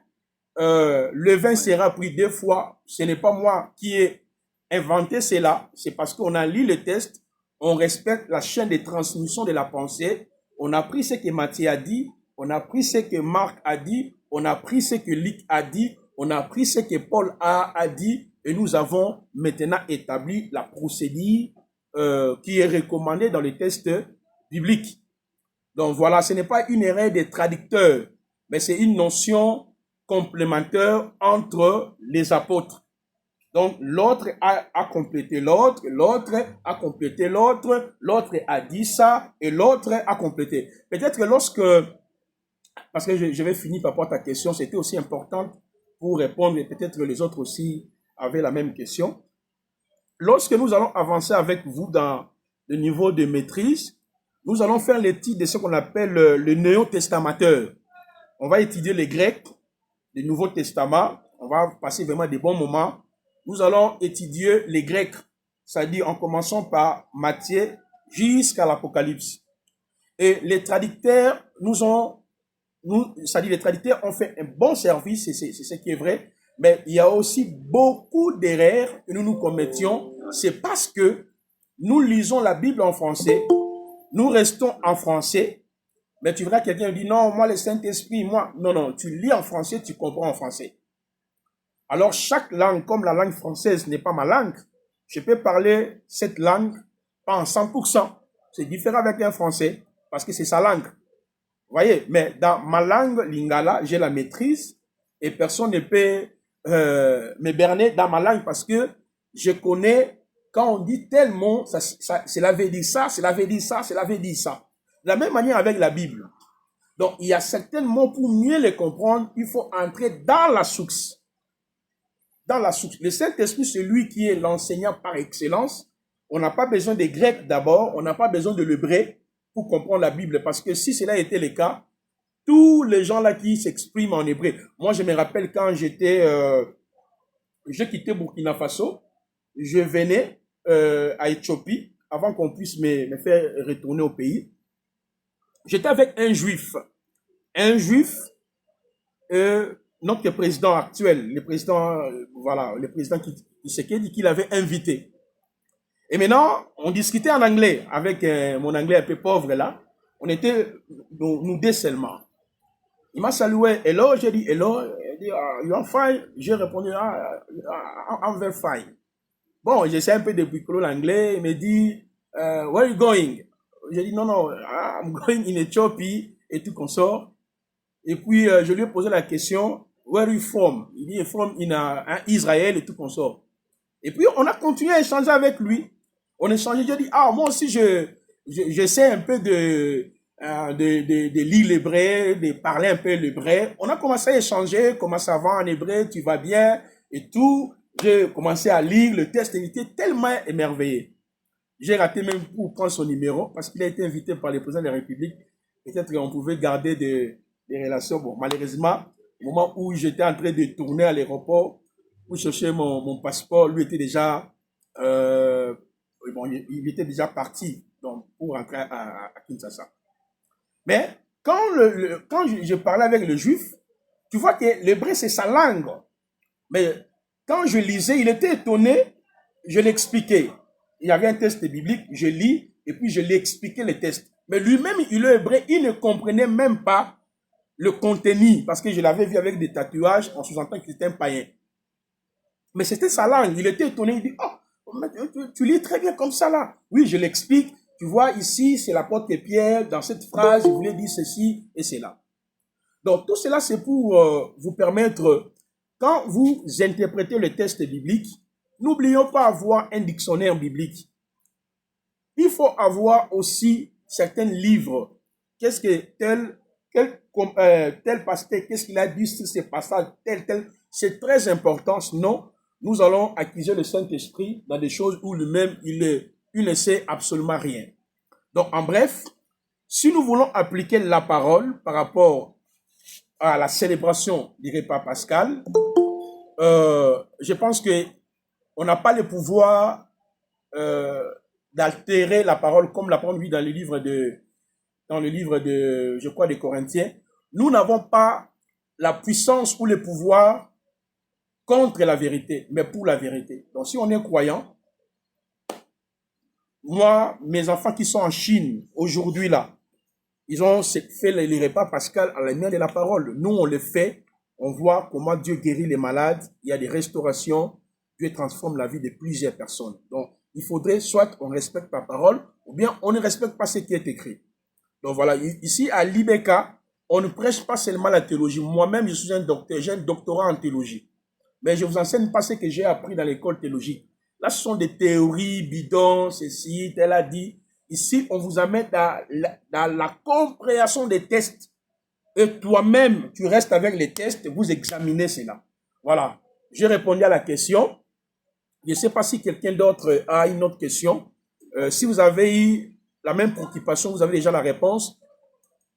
le vin sera pris 2 fois, ce n'est pas moi qui ai inventé cela, c'est parce qu'on a lu le texte, on respecte la chaîne de transmission de la pensée, on a pris ce que Matthieu a dit, on a pris ce que Marc a dit, on a pris ce que Luc a dit, on a pris ce que Paul a dit, et nous avons maintenant établi la procédure qui est recommandée dans les textes bibliques. Donc voilà, ce n'est pas une erreur des traducteurs, mais c'est une notion complémentaire entre les apôtres. Donc l'autre a complété l'autre, l'autre a complété l'autre, l'autre a dit ça et l'autre a complété. Peut-être que parce que je vais finir par rapport à ta question, c'était aussi important pour répondre et peut-être que les autres aussi avaient la même question. Lorsque nous allons avancer avec vous dans le niveau de maîtrise, nous allons faire l'étude de ce qu'on appelle le néo-testamateur. On va étudier les Grecs, le Nouveau Testament. On va passer vraiment des bons moments. Nous allons étudier les Grecs, c'est-à-dire en commençant par Matthieu jusqu'à l'Apocalypse. Et les traducteurs c'est-à-dire les traducteurs ont fait un bon service, c'est ce qui est vrai, mais il y a aussi beaucoup d'erreurs que nous commettions. C'est parce que nous lisons la Bible en français, nous restons en français, mais tu verras quelqu'un dit non, moi le Saint-Esprit, moi, non, tu lis en français, tu comprends en français. Alors chaque langue, comme la langue française n'est pas ma langue, je peux parler cette langue pas en 100%. C'est différent avec un français parce que c'est sa langue. Vous voyez, mais dans ma langue lingala, j'ai la maîtrise et personne ne peut me berner dans ma langue parce que je connais quand on dit tel mot, cela veut dire ça, cela veut dire ça, cela veut dire ça. De la même manière avec la Bible. Donc, il y a certains mots pour mieux les comprendre, il faut entrer dans la source. Dans la source. Le Saint-Esprit, c'est lui qui est l'enseignant par excellence. On n'a pas besoin des Grecs d'abord, on n'a pas besoin de l'hébreu pour comprendre la Bible, parce que si cela était le cas, tous les gens là qui s'expriment en hébreu. Moi, je me rappelle quand j'ai quitté Burkina Faso, je venais à Éthiopie avant qu'on puisse me faire retourner au pays. J'étais avec un juif, notre président actuel, le président Tshisekedi, qui l'avait invité. Et maintenant, on discutait en anglais avec mon anglais un peu pauvre là. On était nous deux seulement. Il m'a salué, hello, j'ai dit hello, il dit, you are fine? J'ai répondu, I'm very fine. Bon, j'essaie un peu de bricoler l'anglais, il me dit, where are you going? J'ai dit, non, I'm going in Ethiopie, et tout consort. Et puis, je lui ai posé la question, where are you from? Il dit, from in Israël, et tout consort. Et puis, on a continué à échanger avec lui. On échangeait, je dis, moi aussi, je sais un peu de lire l'hébreu, de parler un peu l'hébreu. On a commencé à échanger, comment ça va en hébreu, tu vas bien, et tout. J'ai commencé à lire le texte, il était tellement émerveillé. J'ai raté même pour prendre son numéro, parce qu'il a été invité par le président de la République. Peut-être qu'on pouvait garder des relations. Bon, malheureusement, au moment où j'étais en train de tourner à l'aéroport, pour chercher mon passeport, lui était déjà, il était déjà parti donc, pour rentrer à Kinshasa. Mais quand je parlais avec le juif, tu vois que l'hébreu, c'est sa langue. Mais quand je lisais, il était étonné, je l'expliquais. Il y avait un texte biblique, je lis, et puis je lui expliquais le texte. Mais lui-même, il est hébreu, il ne comprenait même pas le contenu, parce que je l'avais vu avec des tatouages en sous-entendant qu'il était un païen. Mais c'était sa langue, il était étonné, il dit, oh, tu lis très bien comme ça là. Oui, je l'explique, tu vois, ici, c'est l'apôtre Pierre, dans cette phrase, il voulait dire ceci et cela. Donc, tout cela, c'est pour vous permettre, quand vous interprétez le texte biblique, n'oublions pas avoir un dictionnaire biblique. Il faut avoir aussi certains livres. Qu'est-ce que tel pasteur, qu'est-ce qu'il a dit sur ces passages, tel. C'est très important, sinon, nous allons accuser le Saint-Esprit dans des choses où lui-même, il ne sait absolument rien. Donc, en bref, si nous voulons appliquer la parole par rapport à la célébration du repas pascal, je pense que on n'a pas le pouvoir d'altérer la parole comme la parole dit dans le livre de, je crois, des Corinthiens. Nous n'avons pas la puissance ou le pouvoir contre la vérité, mais pour la vérité. Donc, si on est croyant, moi, mes enfants qui sont en Chine aujourd'hui là, ils ont fait les repas pascal à la lumière de la parole. Nous, on le fait. On voit comment Dieu guérit les malades. Il y a des restaurations. Dieu transforme la vie de plusieurs personnes. Donc, il faudrait soit on respecte la parole, ou bien on ne respecte pas ce qui est écrit. Donc voilà, ici à l'IBK, on ne prêche pas seulement la théologie. Moi-même, je suis un docteur, j'ai un doctorat en théologie. Mais je ne vous enseigne pas ce que j'ai appris dans l'école théologique. Là, ce sont des théories bidons, ceci, tel a dit. Ici, on vous amène dans la compréhension des tests. Et toi-même, tu restes avec les tests, vous examinez cela. Voilà. J'ai répondu à la question. Je ne sais pas si quelqu'un d'autre a une autre question. Si vous avez eu la même préoccupation, vous avez déjà la réponse.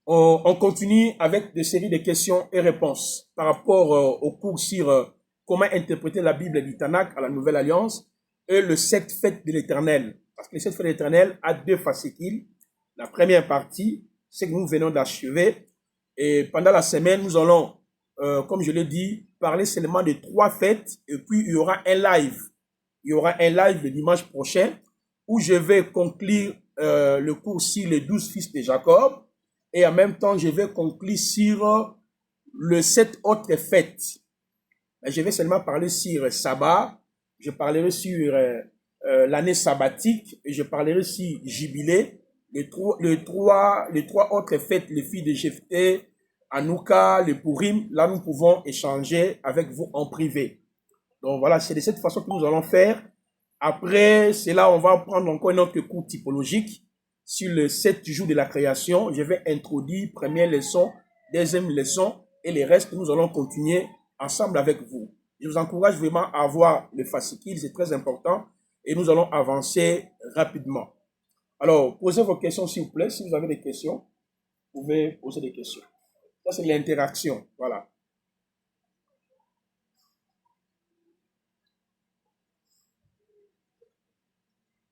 On continue avec des séries de questions et réponses par rapport au cours sur comment interpréter la Bible du Tanakh à la Nouvelle Alliance et le 7 fêtes de l'Éternel. Parce que le 7 fêtes de l'Éternel a deux fascicules. La première partie, c'est que nous venons d'achever. Et pendant la semaine, nous allons, comme je l'ai dit, parler seulement de 3 fêtes. Et puis, il y aura un live. Il y aura un live le dimanche prochain où je vais conclure le cours sur les 12 fils de Jacob. Et en même temps, je vais conclure sur le 7 autres fêtes. Je vais seulement parler sur sabbat. Je parlerai sur l'année sabbatique. Et je parlerai sur jubilé. Les trois autres fêtes, les filles de Jephthé, Hanouka, le Purim, là nous pouvons échanger avec vous en privé. Donc voilà, c'est de cette façon que nous allons faire. Après, c'est là on va prendre encore un autre cours typologique sur le 7 jours de la création. Je vais introduire première leçon, deuxième leçon et les restes, nous allons continuer ensemble avec vous. Je vous encourage vraiment à avoir le fascicule, c'est très important et nous allons avancer rapidement. Alors, posez vos questions s'il vous plaît. Si vous avez des questions, vous pouvez poser des questions. Ça, c'est l'interaction. Voilà.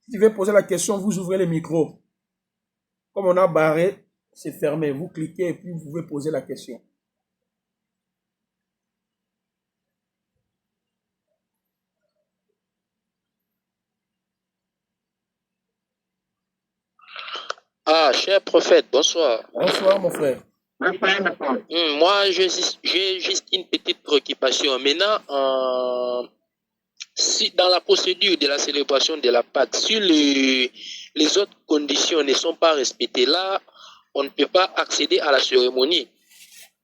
Si vous voulez poser la question, vous ouvrez le micro. Comme on a barré, c'est fermé. Vous cliquez et puis vous pouvez poser la question. Ah, cher prophète, bonsoir. Bonsoir, mon frère. Moi, j'ai juste une petite préoccupation. Maintenant, si dans la procédure de la célébration de la Pâque, si les autres conditions ne sont pas respectées, là, on ne peut pas accéder à la cérémonie.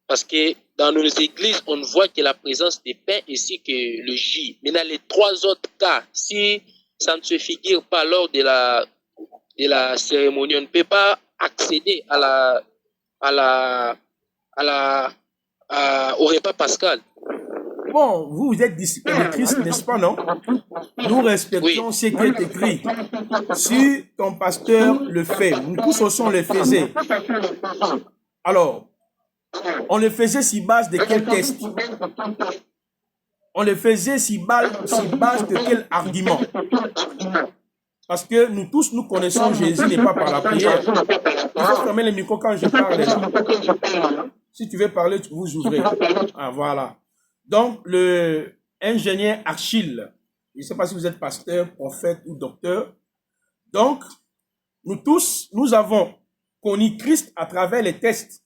Parce que dans nos églises, on voit que la présence des pains ainsi que le jus. Mais dans les 3 autres cas, si ça ne se figure pas lors de la cérémonie, on ne peut pas accéder au repas pascal. Bon, vous êtes disciples de Christ, n'est-ce pas, non? Nous respectons ce qui est écrit. Si ton pasteur le fait, nous tous aussi on le faisait. Alors, on le faisait sur base de quel test? On le faisait sur base de quel argument? Parce que nous tous, nous connaissons Jésus, n'est pas par la prière. Il faut fermer le micro quand je parle. Là. Si tu veux parler, tu vous ouvrez. Ah, voilà. Donc, le ingénieur Achille, je ne sais pas si vous êtes pasteur, prophète ou docteur. Donc, nous tous, nous avons connu Christ à travers les textes.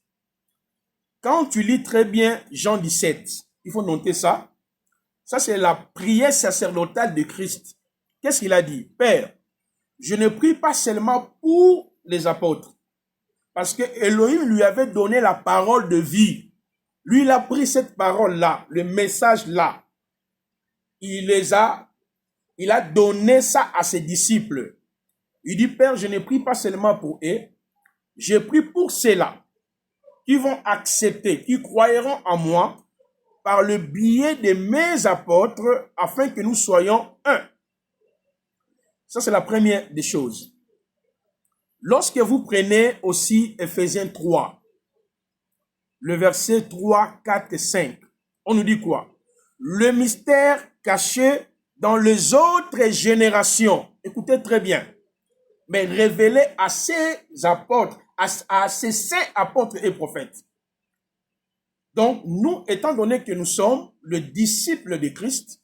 Quand tu lis très bien Jean 17, il faut noter ça. Ça, c'est la prière sacerdotale de Christ. Qu'est-ce qu'il a dit? Père, je ne prie pas seulement pour les apôtres, parce que Elohim lui avait donné la parole de vie. Lui, il a pris cette parole-là, le message-là. Il a donné ça à ses disciples. Il dit, Père, je ne prie pas seulement pour eux, je prie pour ceux-là qui vont accepter, qui croiront en moi par le biais de mes apôtres, afin que nous soyons un. Ça, c'est la première des choses. Lorsque vous prenez aussi Ephésiens 3, le verset 3, 4 et 5, on nous dit quoi? Le mystère caché dans les autres générations, écoutez très bien, mais révélé à ces apôtres, à ces saints apôtres et prophètes. Donc, nous, étant donné que nous sommes le disciple de Christ,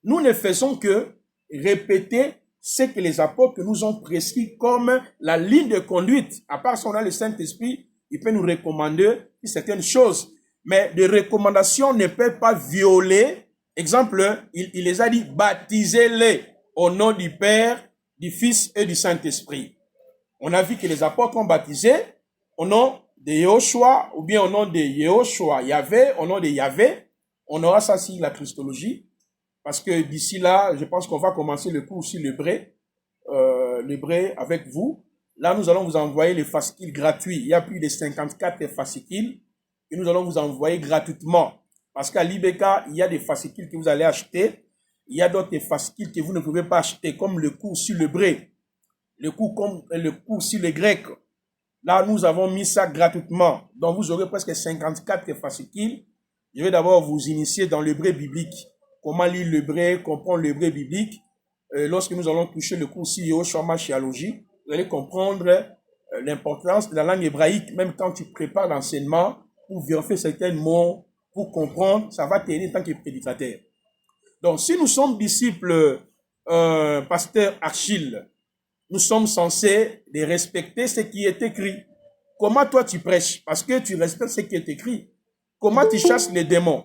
nous ne faisons que répéter ce que les apôtres nous ont prescrit comme la ligne de conduite. À part si on a le Saint-Esprit, il peut nous recommander certaines choses. Mais les recommandations ne peuvent pas violer. Exemple, il les a dit, baptisez-les au nom du Père, du Fils et du Saint-Esprit. On a vu que les apôtres ont baptisé au nom de Yehoshua, ou bien au nom de Yehoshua, Yahvé, au nom de Yahvé. On aura ça sur la Christologie. Parce que d'ici là, je pense qu'on va commencer le cours sur l'hébreu avec vous. Là, nous allons vous envoyer les fascicules gratuits. Il y a plus de 54 fascicules que nous allons vous envoyer gratuitement. Parce qu'à l'IBK, il y a des fascicules que vous allez acheter. Il y a d'autres fascicules que vous ne pouvez pas acheter, comme le cours sur l'hébreu, le cours sur le grec. Là, nous avons mis ça gratuitement. Donc, vous aurez presque 54 fascicules. Je vais d'abord vous initier dans l'hébreu biblique. Comment lire l'hébreu, comprendre l'hébreu biblique. Lorsque nous allons toucher le cours sur Yehoshua Mashiachologie, vous allez comprendre l'importance de la langue hébraïque, même quand tu prépares l'enseignement, pour vérifier certains mots, pour comprendre, ça va t'aider en tant que prédicateur. Donc, si nous sommes disciples, pasteur Achille, nous sommes censés de respecter ce qui est écrit. Comment toi tu prêches? Parce que tu respectes ce qui est écrit. Comment tu chasses les démons?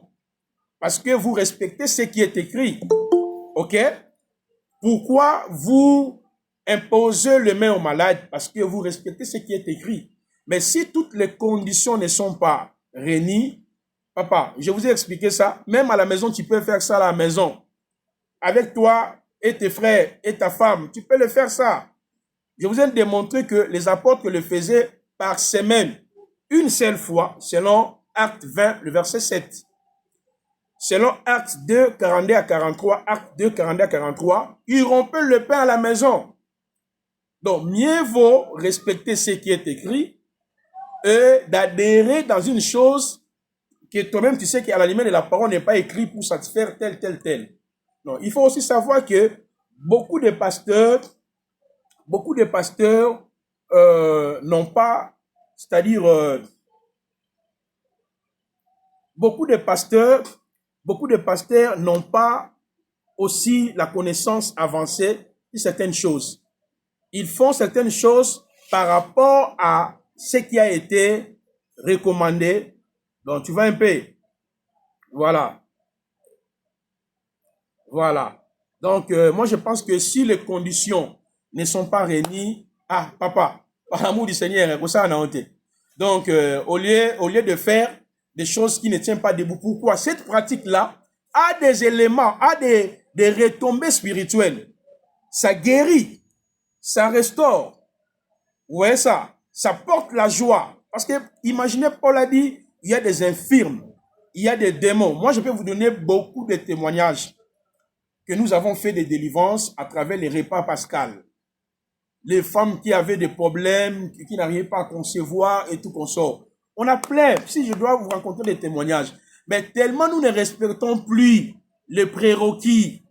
Parce que vous respectez ce qui est écrit. Ok? Pourquoi vous imposez les mains aux malades? Parce que vous respectez ce qui est écrit. Mais si toutes les conditions ne sont pas réunies, papa, je vous ai expliqué ça. Même à la maison, tu peux faire ça à la maison. Avec toi et tes frères et ta femme, tu peux le faire ça. Je vous ai démontré que les apôtres le faisaient par semaine, une seule fois, selon Acte 20, le verset 7. Selon Acte 2, 42 à 43, Acte 2, 42 à 43, ils rompaient le pain à la maison. Donc, mieux vaut respecter ce qui est écrit et d'adhérer dans une chose que toi-même, tu sais qu'à la limite de la parole n'est pas écrit pour satisfaire tel. Non, il faut aussi savoir que beaucoup de pasteurs n'ont pas, c'est-à-dire, beaucoup de pasteurs n'ont pas aussi la connaissance avancée de certaines choses. Ils font certaines choses par rapport à ce qui a été recommandé. Donc, tu vois un peu. Voilà. Donc, moi, je pense que si les conditions ne sont pas réunies, papa, par l'amour du Seigneur, comme ça, on a honte. Donc, au lieu de faire des choses qui ne tiennent pas debout, pourquoi? Cette pratique-là a des éléments, a des retombées spirituelles. Ça guérit, ça restaure. Vous voyez ça? Ça porte la joie. Parce que, imaginez, Paul a dit, il y a des infirmes, il y a des démons. Moi, je peux vous donner beaucoup de témoignages que nous avons fait des délivrances à travers les repas pascal. Les femmes qui avaient des problèmes, qui n'arrivaient pas à concevoir et tout consort. On a plein, si je dois vous raconter des témoignages. Mais tellement nous ne respectons plus les prérequis,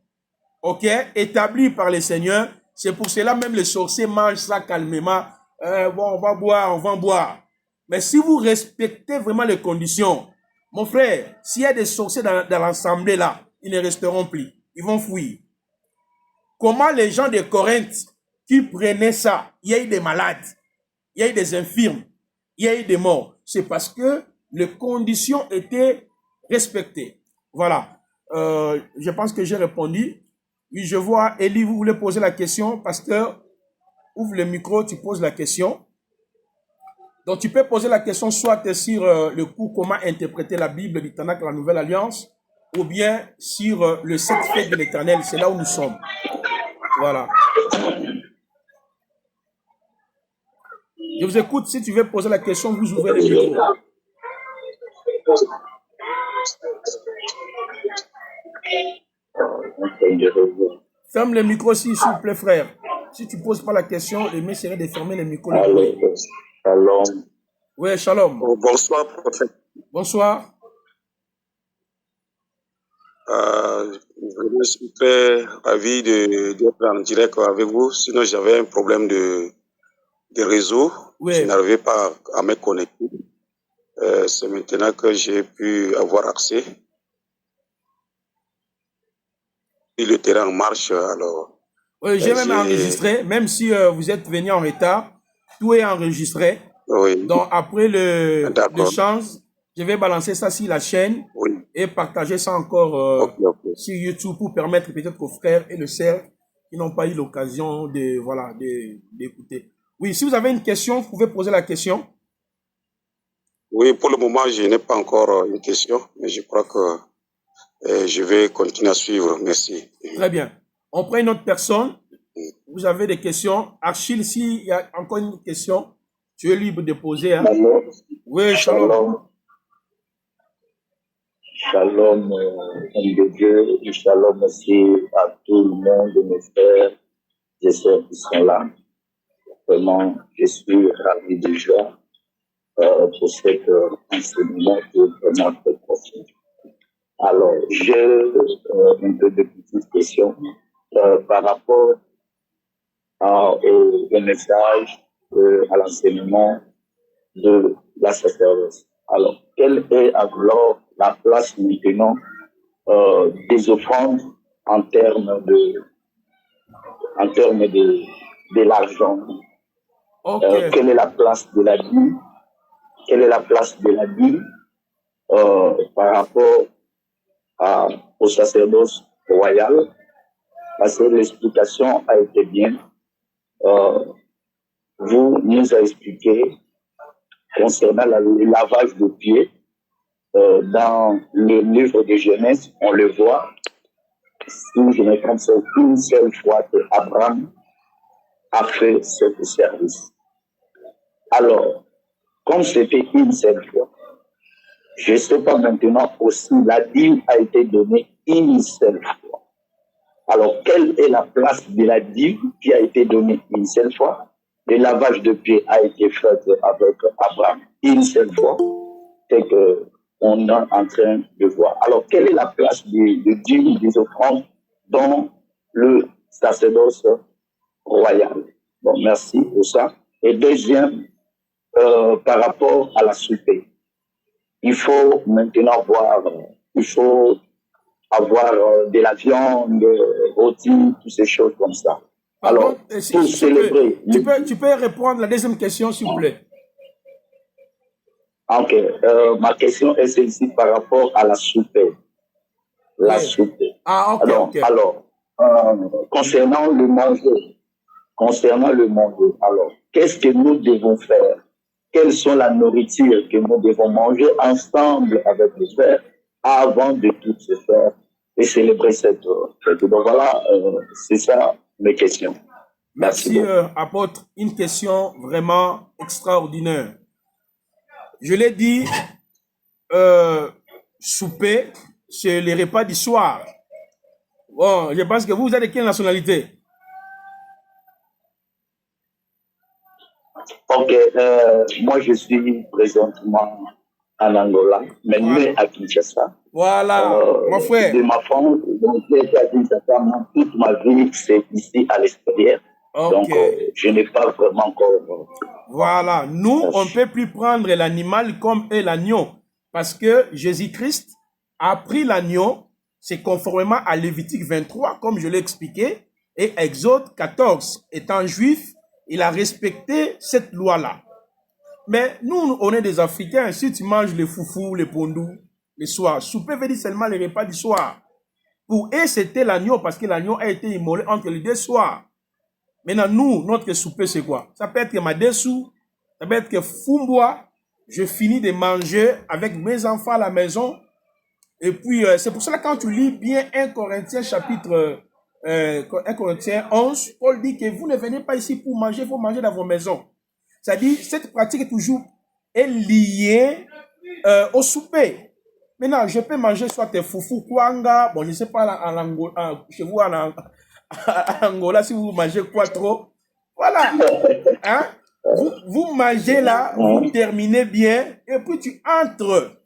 ok, établis par le Seigneur, C'est pour cela même les sorciers mangent ça calmement. Bon, on va boire, on va boire. Mais si vous respectez vraiment les conditions, mon frère, s'il y a des sorciers dans l'assemblée là, ils ne resteront plus. Ils vont fuir. Comment les gens de Corinthe qui prenaient ça, il y a eu des malades, il y a eu des infirmes, il y a eu des morts. C'est parce que les conditions étaient respectées. Voilà. Je pense que j'ai répondu. Oui, je vois, Elie, vous voulez poser la question. Pasteur, ouvre le micro, tu poses la question. Donc, tu peux poser la question soit sur le coup comment interpréter la Bible du Tanakh, la Nouvelle Alliance, ou bien sur le 7 fêtes de l'Éternel. C'est là où nous sommes. Voilà. Je vous écoute. Si tu veux poser la question, vous ouvrez le micro. Ferme le micro s'il vous plaît, frère. Si tu ne poses pas la question, le mieux serait de fermer le micro. Shalom. Oui, shalom. Bonsoir, prophète. Bonsoir. Je suis très ravi d'être en direct avec vous. Sinon, j'avais un problème de réseau. Oui. Je n'arrivais pas à me connecter. C'est maintenant que j'ai pu avoir accès. Et le terrain marche, alors. Oui, j'ai même enregistré, même si vous êtes venu en retard, tout est enregistré. Oui. Donc, après l'échange, je vais balancer ça sur la chaîne et partager ça encore sur YouTube pour permettre peut-être aux frères et les sœurs qui n'ont pas eu l'occasion d'écouter. Oui, si vous avez une question, vous pouvez poser la question. Oui, pour le moment, je n'ai pas encore une question, mais je crois que je vais continuer à suivre. Merci. Très bien. On prend une autre personne. Vous avez des questions. Achille, s'il y a encore une question, tu es libre de poser. Hein? Oui, shalom. Shalom, homme de Dieu, et shalom aussi à tout le monde, mes frères et sœurs qui sont là. Vraiment, je suis ravi de joie pour cet enseignement qui est vraiment très profond. Alors, j'ai un peu de petites questions par rapport au message, à l'enseignement de la sacerdoce. Alors, quelle est alors la place maintenant des offrandes en termes de l'argent? Okay. Quelle est la place de la dîme? Quelle est la place de la dîme par rapport au sacerdoce royal? Parce que l'explication a été bien. Vous nous avez expliqué concernant le lavage de pieds. Dans le livre de Genèse, on le voit, si je me trompe, c'est une seule fois que Abraham a fait ce service. Alors, comme c'était une seule fois, je ne sais pas maintenant aussi, la dîme a été donnée une seule fois. Alors, quelle est la place de la dîme qui a été donnée une seule fois? Le lavage de pieds a été fait avec Abraham une seule fois. C'est que on est en train de voir. Alors, quelle est la place de dîme des offrandes dans le sacerdoce royal? Bon, merci pour ça. Et deuxième, par rapport à la soupée. Il faut maintenant voir, il faut avoir de la viande, rôti, toutes ces choses comme ça. Alors, pour célébrer... Tu peux répondre à la deuxième question, s'il vous plaît. Ok, ma question est celle-ci par rapport à la soupée. La soupée. Ah, ok, ok. Alors, concernant le manger, alors, qu'est-ce que nous devons faire? Quelles sont la nourriture que nous devons manger ensemble avec les frères avant de tout se faire et célébrer cette fête? Donc voilà, c'est ça mes questions. Merci apôtre. Une question vraiment extraordinaire. Je l'ai dit, souper, c'est les repas du soir. Bon, je pense que vous êtes de quelle nationalité? Ok, moi je suis présentement en Angola, mais né à Kinshasa. Voilà, mon frère. De ma femme, j'ai été à Kinshasa, toute ma vie, c'est ici à l'extérieur. Ok. Donc, je n'ai pas vraiment encore... Voilà, nous, on ne peut plus prendre l'animal comme est l'agneau, parce que Jésus-Christ a pris l'agneau, c'est conformément à Lévitique 23, comme je l'ai expliqué, et Exode 14. Étant juif, il a respecté cette loi-là. Mais nous, on est des Africains. Si tu manges les foufous, les pondous, le soir, souper veut dire seulement les repas du soir. Pour eux, c'était l'agneau parce que l'agneau a été immolé entre les deux soirs. Maintenant, nous, notre souper, c'est quoi? Ça peut être que Madessou, ça peut être que Fumboa. Je finis de manger avec mes enfants à la maison. Et puis, c'est pour cela que quand tu lis bien 1 Corinthiens chapitre 1 Corinthiens 11, Paul dit que vous ne venez pas ici pour manger, il faut manger dans vos maisons. C'est-à-dire, cette pratique est toujours liée au souper. Maintenant, je peux manger soit des foufou, kwanga, bon, je ne sais pas chez vous en Angola, si vous mangez quoi trop. Voilà. Hein? Vous mangez là, vous terminez bien, et puis tu entres.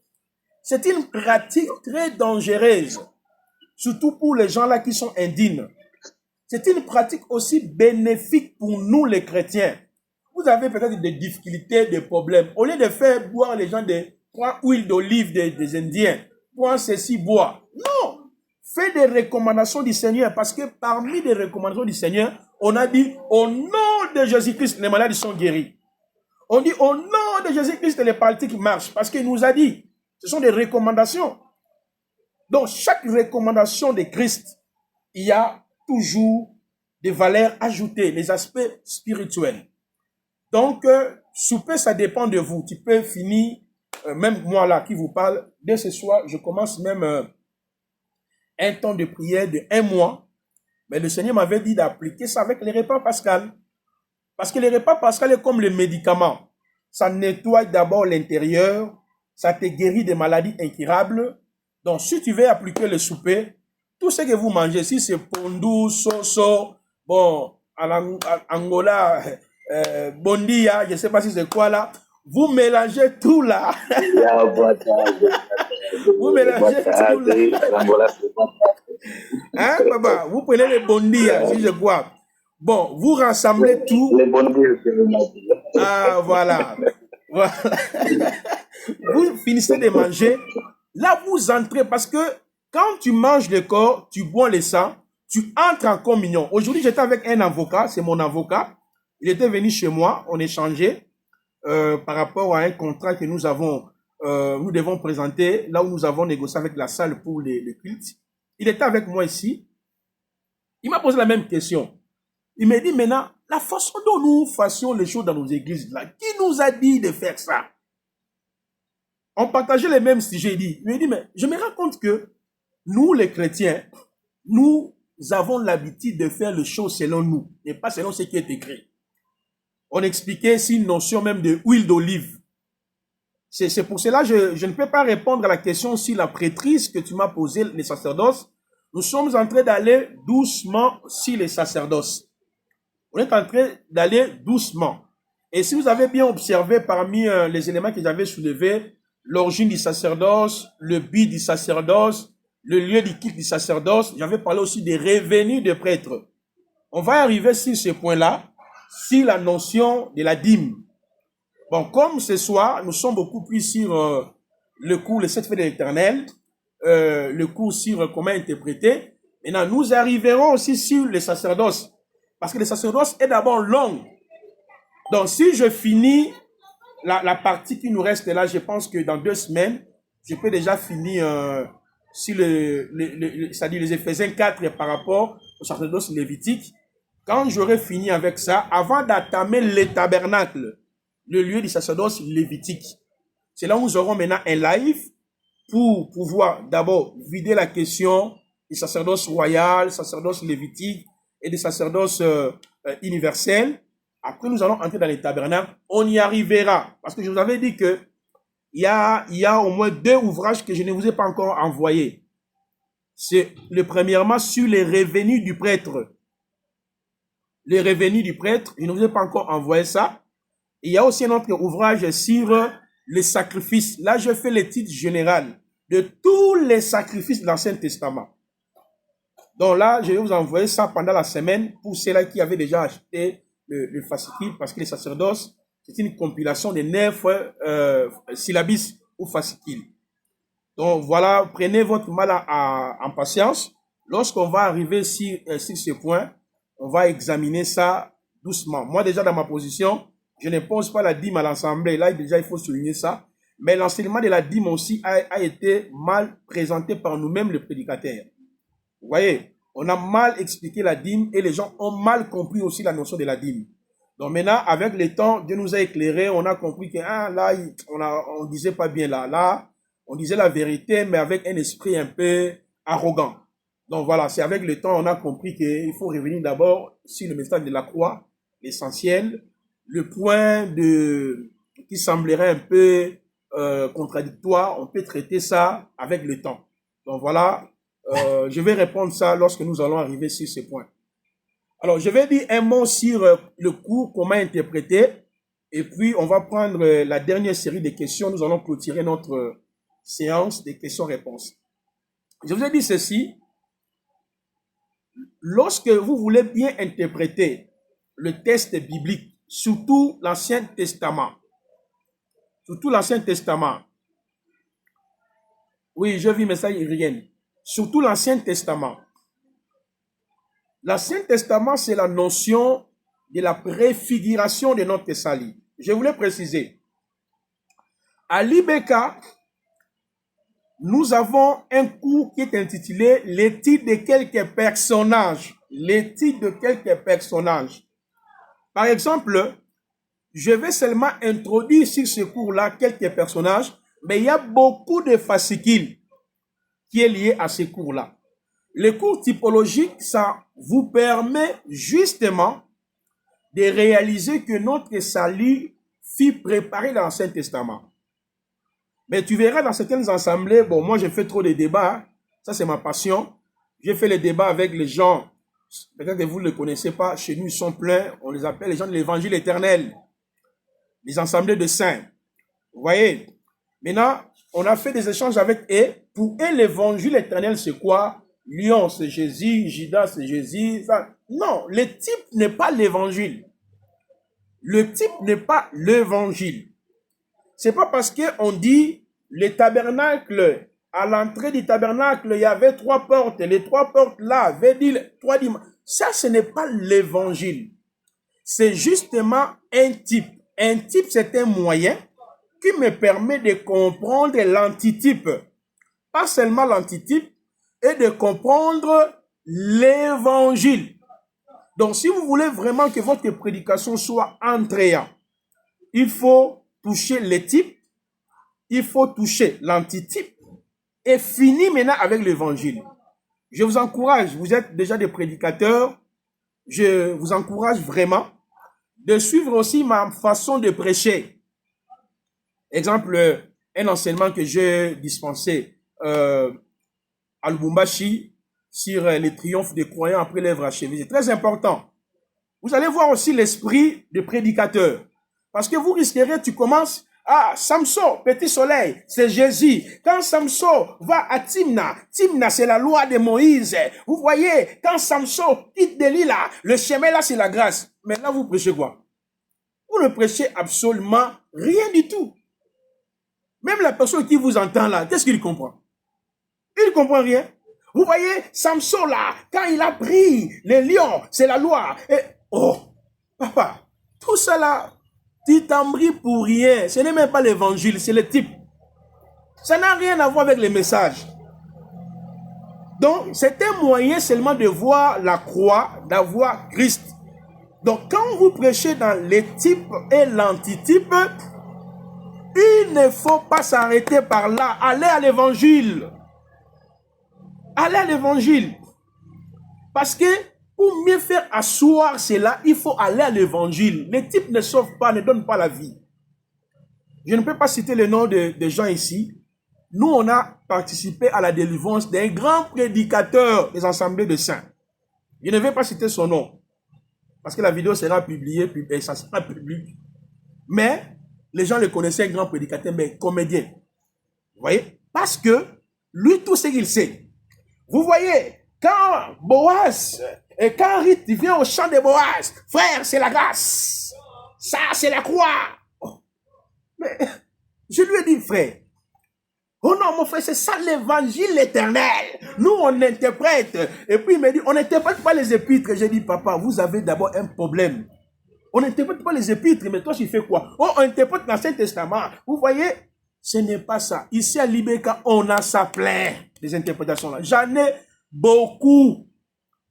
C'est une pratique très dangereuse, surtout pour les gens là qui sont indignes. C'est une pratique aussi bénéfique pour nous les chrétiens. Vous avez peut-être des difficultés, des problèmes. Au lieu de faire boire les gens prends huile d'olive des Indiens, prends ceci, bois. Non! Fais des recommandations du Seigneur, parce que parmi les recommandations du Seigneur, on a dit, au nom de Jésus-Christ, les malades sont guéris. On dit, au nom de Jésus-Christ, les paralytiques marchent, parce qu'il nous a dit, ce sont des recommandations. Donc, chaque recommandation de Christ, il y a toujours des valeurs ajoutées, les aspects spirituels. Donc, souper, ça dépend de vous. Tu peux finir, même moi là qui vous parle, dès ce soir, je commence même un temps de prière de 1 mois. Mais le Seigneur m'avait dit d'appliquer ça avec les repas pascal. Parce que les repas pascal est comme les médicaments. Ça nettoie d'abord l'intérieur, ça te guérit des maladies incurables. Donc, si tu veux appliquer le souper, tout ce que vous mangez, si c'est pondou, soso, bon, en Angola, bondia, je ne sais pas si c'est quoi là, vous mélangez tout là. Vous mélangez tout là. Hein, papa, vous prenez les bondia, si je crois. Bon, vous rassemblez tout. Les bondia, ah, voilà. Voilà. Vous finissez de manger. Là, vous entrez parce que quand tu manges le corps, tu bois le sang, tu entres en communion. Aujourd'hui, j'étais avec un avocat, c'est mon avocat. Il était venu chez moi, on échangeait par rapport à un contrat que nous devons présenter, là où nous avons négocié avec la salle pour les cultes. Il était avec moi ici. Il m'a posé la même question. Il m'a dit maintenant, la façon dont nous fassions les choses dans nos églises, là, qui nous a dit de faire ça? On partageait les mêmes sujets. Il m'a dit, mais je me rends compte que nous, les chrétiens, nous avons l'habitude de faire les choses selon nous, et pas selon ce qui est écrit. On expliquait ici une notion même de huile d'olive. C'est pour cela que je ne peux pas répondre à la question si la prêtrise que tu m'as posée, les sacerdoces. Nous sommes en train d'aller doucement sur les sacerdoces. On est en train d'aller doucement. Et si vous avez bien observé parmi les éléments que j'avais soulevés, l'origine du sacerdoce, le but du sacerdoce, le lieu du culte du sacerdoce, j'avais parlé aussi des revenus des prêtres. On va arriver sur ce point-là, sur la notion de la dîme. Bon, comme ce soir, nous sommes beaucoup plus sur le cours, les 7 fêtes de l'Éternel, le cours sur comment interpréter. Maintenant, nous arriverons aussi sur les sacerdoces. Parce que le sacerdoce est d'abord long. Donc, si je finis la partie qui nous reste là, je pense que dans 2 semaines, je peux déjà finir sur c'est-à-dire les Éphésiens 4 par rapport au sacerdoce lévitique. Quand j'aurai fini avec ça, avant d'attamer le tabernacle, le lieu du sacerdoce lévitique, c'est là où nous aurons maintenant un live pour pouvoir d'abord vider la question du sacerdoce royal, sacerdoce lévitique et des sacerdoces universels. Après, nous allons entrer dans les tabernacles. On y arrivera. Parce que je vous avais dit que il y a au moins 2 ouvrages que je ne vous ai pas encore envoyés. C'est premièrement sur les revenus du prêtre. Les revenus du prêtre, je ne vous ai pas encore envoyé ça. Il y a aussi un autre ouvrage sur les sacrifices. Là, je fais le titre général de tous les sacrifices de l'Ancien Testament. Donc là, je vais vous envoyer ça pendant la semaine pour ceux-là qui avaient déjà acheté le fascicule, parce que les sacerdoces, c'est une compilation de 9 syllabis ou fascicules. Donc voilà, prenez votre mal en patience. Lorsqu'on va arriver sur ce point, on va examiner ça doucement. Moi, déjà, dans ma position, je ne pose pas la dîme à l'Assemblée. Là, déjà, il faut souligner ça. Mais l'enseignement de la dîme aussi a été mal présenté par nous-mêmes, les prédicateurs. Vous voyez, on a mal expliqué la dîme et les gens ont mal compris aussi la notion de la dîme. Donc maintenant, avec le temps, Dieu nous a éclairés, on a compris que là, on disait pas bien là. Là, on disait la vérité, mais avec un esprit un peu arrogant. Donc voilà, c'est avec le temps, on a compris qu'il faut revenir d'abord sur le message de la croix, l'essentiel, le point qui semblerait un peu contradictoire, on peut traiter ça avec le temps. Donc voilà, je vais répondre ça lorsque nous allons arriver sur ce point. Alors, je vais dire un mot sur le cours, comment interpréter, et puis on va prendre la dernière série de questions. Nous allons clôturer notre séance de questions-réponses. Je vous ai dit ceci. Lorsque vous voulez bien interpréter le texte biblique, surtout l'Ancien Testament, oui, je vis message rien, surtout l'Ancien Testament. L'Ancien Testament, c'est la notion de la préfiguration de notre salut. Je voulais préciser. À l'IBK, nous avons un cours qui est intitulé « L'étude de quelques personnages ». L'étude de quelques personnages. Par exemple, je vais seulement introduire sur ce cours-là quelques personnages, mais il y a beaucoup de fascicules qui est lié à ce cours-là. Le cours typologique, ça vous permet justement de réaliser que notre salut fut préparé dans l'Ancien Testament. Mais tu verras dans certaines assemblées, bon, moi j'ai fait trop de débats, hein. Ça c'est ma passion. J'ai fait les débats avec les gens, peut-être que vous ne les connaissez pas, chez nous ils sont pleins, on les appelle les gens de l'évangile éternel, les assemblées de saints. Vous voyez? Maintenant, on a fait des échanges avec eux. Pour eux, l'évangile éternel c'est quoi? Lion, c'est Jésus, Judas, c'est Jésus. Ça. Non, le type n'est pas l'évangile. Le type n'est pas l'évangile. C'est pas parce qu'on dit le tabernacle, à l'entrée du tabernacle, il y avait 3 portes. Les 3 portes là, veut dire 3 dimanches. Ça, ce n'est pas l'évangile. C'est justement un type. Un type, c'est un moyen qui me permet de comprendre l'antitype. Pas seulement l'antitype, et de comprendre l'évangile. Donc, si vous voulez vraiment que votre prédication soit entrayante, il faut toucher les types, il faut toucher l'antitype, et finir maintenant avec l'évangile. Je vous encourage, vous êtes déjà des prédicateurs, je vous encourage vraiment de suivre aussi ma façon de prêcher. Exemple, un enseignement que j'ai dispensé à Lubumbashi sur les triomphes des croyants après l'œuvre achevée. C'est très important. Vous allez voir aussi l'esprit de prédicateur. Parce que vous risquerez, tu commences, Samson, petit soleil, c'est Jésus. Quand Samson va à Timna, Timna c'est la loi de Moïse. Vous voyez, quand Samson quitte Delilah, le chemin là c'est la grâce. Mais là vous prêchez quoi? Vous ne prêchez absolument rien du tout. Même la personne qui vous entend là, qu'est-ce qu'il comprend? Il ne comprend rien. Vous voyez, Samson là, quand il a pris les lions, c'est la loi. Et, oh, papa, tout ça là, tu t'embrouilles pour rien. Ce n'est même pas l'évangile, c'est le type. Ça n'a rien à voir avec les messages. Donc, c'est un moyen seulement de voir la croix, d'avoir Christ. Donc, quand vous prêchez dans les types et l'antitype, il ne faut pas s'arrêter par là. Allez à l'évangile. Allez à l'évangile. Parce que pour mieux faire asseoir cela, il faut aller à l'évangile. Les types ne sauvent pas, ne donnent pas la vie. Je ne peux pas citer le nom de gens ici. Nous, on a participé à la délivrance d'un grand prédicateur des assemblées de saints. Je ne vais pas citer son nom. Parce que la vidéo sera publiée, et ça sera public. Mais les gens le connaissaient, un grand prédicateur, mais comédien. Vous voyez? Parce que lui, tout ce qu'il sait. Vous voyez, quand Boaz, et quand Ruth vient au champ de Boaz, frère, c'est la grâce. Ça, c'est la croix. Oh. Mais je lui ai dit, frère, oh non, mon frère, c'est ça l'évangile éternel. Nous, on interprète. Et puis, il me dit, on n'interprète pas les épîtres. J'ai dit, papa, vous avez d'abord un problème. On n'interprète pas les épîtres, mais toi, tu fais quoi? Oh, on interprète l'Ancien Testament. Vous voyez, ce n'est pas ça. Ici, à Libeka, on a ça plein, des interprétations-là. J'en ai beaucoup.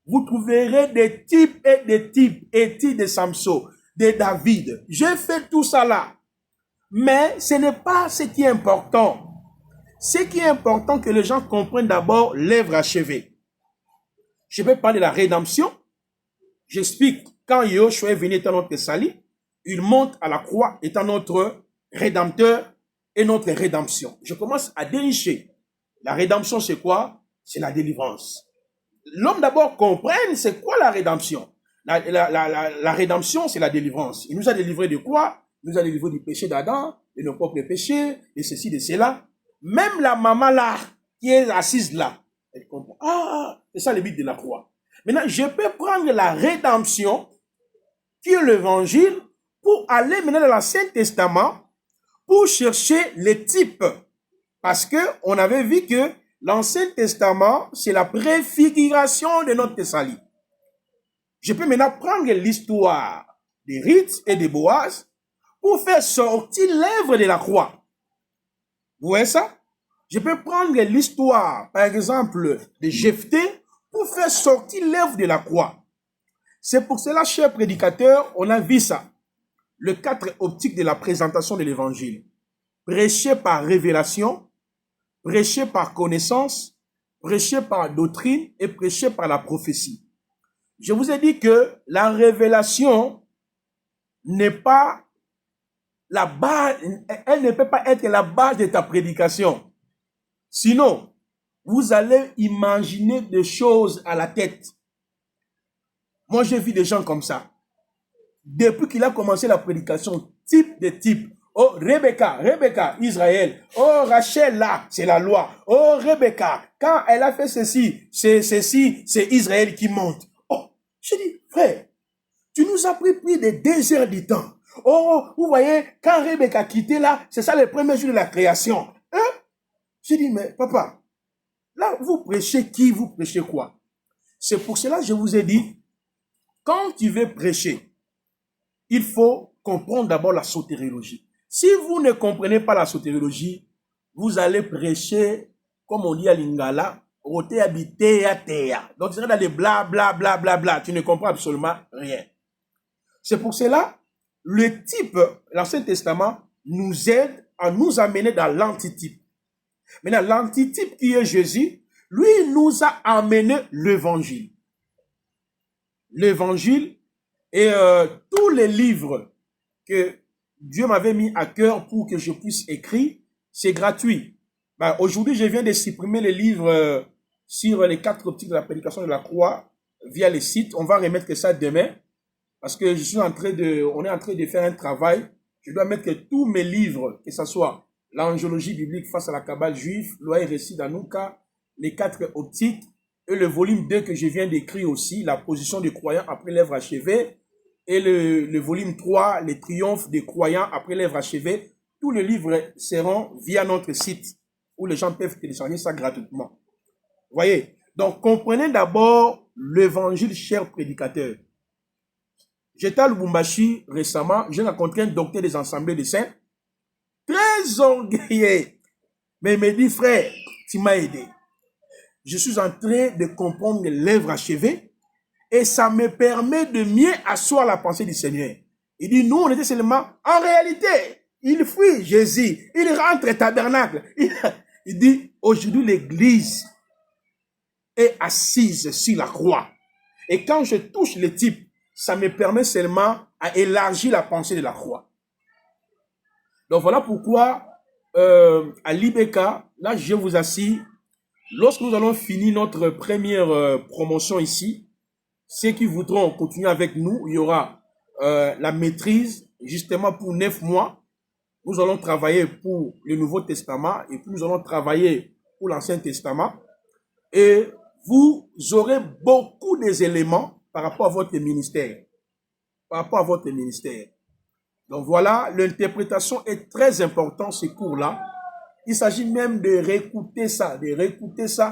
Vous trouverez des types et des types. Études de Samson, de David. J'ai fait tout ça là. Mais ce n'est pas ce qui est important. Ce qui est important, que les gens comprennent d'abord l'œuvre achevée. Je vais parler de la rédemption. J'explique, quand Yahushua est venu étant notre salut, il monte à la croix étant notre rédempteur et notre rédemption. Je commence à dénicher. La rédemption, c'est quoi? C'est la délivrance. L'homme d'abord comprenne c'est quoi la rédemption. La rédemption, c'est la délivrance. Il nous a délivré de quoi? Il nous a délivré du péché d'Adam, de nos propres péchés, de ceci, de cela. Même la maman là, qui est assise là, elle comprend. Ah, c'est ça le but de la croix. Maintenant, je peux prendre la rédemption, qui est l'évangile, pour aller maintenant dans l'Ancien Testament, pour chercher les types. Parce que on avait vu que l'Ancien Testament, c'est la préfiguration de notre salut. Je peux maintenant prendre l'histoire de Ruth et de Boaz pour faire sortir l'œuvre de la croix. Vous voyez ça? Je peux prendre l'histoire, par exemple, de Jephthé pour faire sortir l'œuvre de la croix. C'est pour cela, chers prédicateurs, on a vu ça. Le 4 optique de la présentation de l'évangile. Prêcher par révélation, prêcher par connaissance, prêcher par doctrine et prêcher par la prophétie. Je vous ai dit que la révélation n'est pas la base, elle ne peut pas être la base de ta prédication. Sinon, vous allez imaginer des choses à la tête. Moi, j'ai vu des gens comme ça. Depuis qu'il a commencé la prédication, type de type. Oh, Rebecca, Israël. Oh, Rachel, là, c'est la loi. Oh, Rebecca, quand elle a fait ceci, c'est Israël qui monte. Oh, je dis, frère, tu nous as pris des 2 heures du temps. Oh, vous voyez, quand Rebecca a quitté là, c'est ça le premier jour de la création. Hein? J'ai dit, mais papa, là, vous prêchez qui, vous prêchez quoi? C'est pour cela que je vous ai dit, quand tu veux prêcher, il faut comprendre d'abord la sotériologie. Si vous ne comprenez pas la sotériologie, vous allez prêcher, comme on dit à Lingala, rote habité à terre. Donc, c'est dans les bla, bla, bla, bla, bla. Tu ne comprends absolument rien. C'est pour cela, le type, l'Ancien Testament, nous aide à nous amener dans l'antitype. Maintenant, l'antitype qui est Jésus, lui, nous a amené l'évangile. L'évangile et tous les livres que Dieu m'avait mis à cœur pour que je puisse écrire, c'est gratuit. Ben, aujourd'hui, je viens de supprimer les livres sur les 4 optiques de la prédication de la croix via les sites. On va remettre ça demain parce que on est en train de faire un travail. Je dois mettre tous mes livres, que ce soit l'angiologie biblique face à la cabale juive, l'Oaï récit d'Anouka, les 4 optiques, et le volume 2 que je viens d'écrire aussi, la position des croyants après l'œuvre achevée, et le volume 3, les triomphes des croyants après l'œuvre achevée. Tous les livres seront via notre site, où les gens peuvent télécharger ça gratuitement. Vous voyez? Donc, comprenez d'abord l'évangile, cher prédicateur. J'étais à Lubumbashi récemment, j'ai rencontré un docteur des assemblées de saints, très orgueilleux, mais il me dit, frère, tu m'as aidé. Je suis en train de comprendre l'œuvre achevée et ça me permet de mieux asseoir la pensée du Seigneur. Il dit, nous, on était seulement, en réalité, il fuit Jésus, il rentre au tabernacle. Il dit, aujourd'hui, l'église est assise sur la croix. Et quand je touche le type, ça me permet seulement à élargir la pensée de la croix. Donc voilà pourquoi, à Libeka, là, je vous assure, lorsque nous allons finir notre première promotion ici, ceux qui voudront continuer avec nous, il y aura la maîtrise, justement pour 9 mois. nous allons travailler pour le Nouveau Testament et puis nous allons travailler pour l'Ancien Testament. Et vous aurez beaucoup d'éléments par rapport à votre ministère. Par rapport à votre ministère. Donc voilà, l'interprétation est très importante, ce cours-là. Il s'agit même de réécouter ça,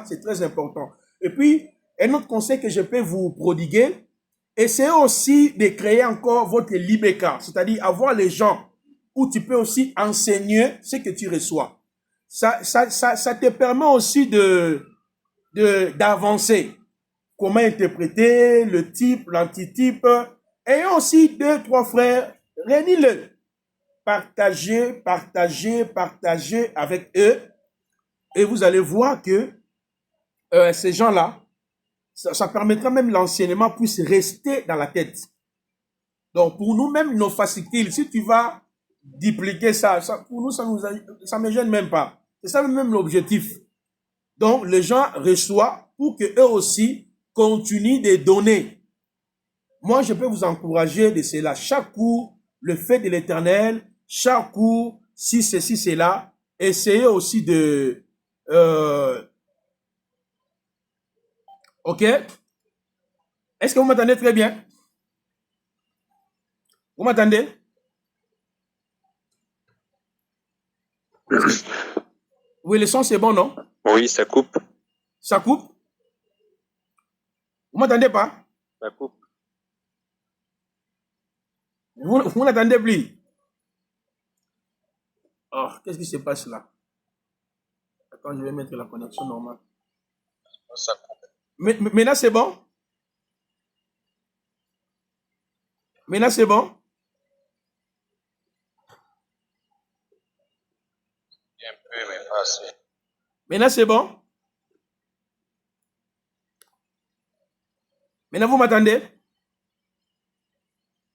c'est très important. Et puis, un autre conseil que je peux vous prodiguer, essayez aussi de créer encore votre libéka, c'est-à-dire avoir les gens où tu peux aussi enseigner ce que tu reçois. Ça te permet aussi d'avancer. Comment interpréter le type, l'antitype. Ayant aussi 2, 3 frères, réunis-le. Partagez avec eux. Et vous allez voir que ces gens-là, ça permettra même l'enseignement puisse rester dans la tête. Donc, pour nous-mêmes, nos fascicules, si tu vas dupliquer ça pour nous, ça me gêne même pas. C'est ça même l'objectif. Donc, les gens reçoivent pour que eux aussi continuent de donner. Moi, je peux vous encourager de cela. Chaque cours, le fait de l'Éternel, chaque cours, si ceci, cela, essayez aussi de... OK? Est-ce que vous m'entendez très bien? Vous m'entendez? Oui, le son, c'est bon, non? Oui, ça coupe. Ça coupe? Vous m'entendez pas? Ça coupe. Vous n'entendez plus? Oh, qu'est-ce qui se passe là? Attends, je vais mettre la connexion normale. Ça coupe. Maintenant, c'est bon? Maintenant, c'est bon? Un peu, mais pas assez. Maintenant, c'est bon? Maintenant, vous m'entendez?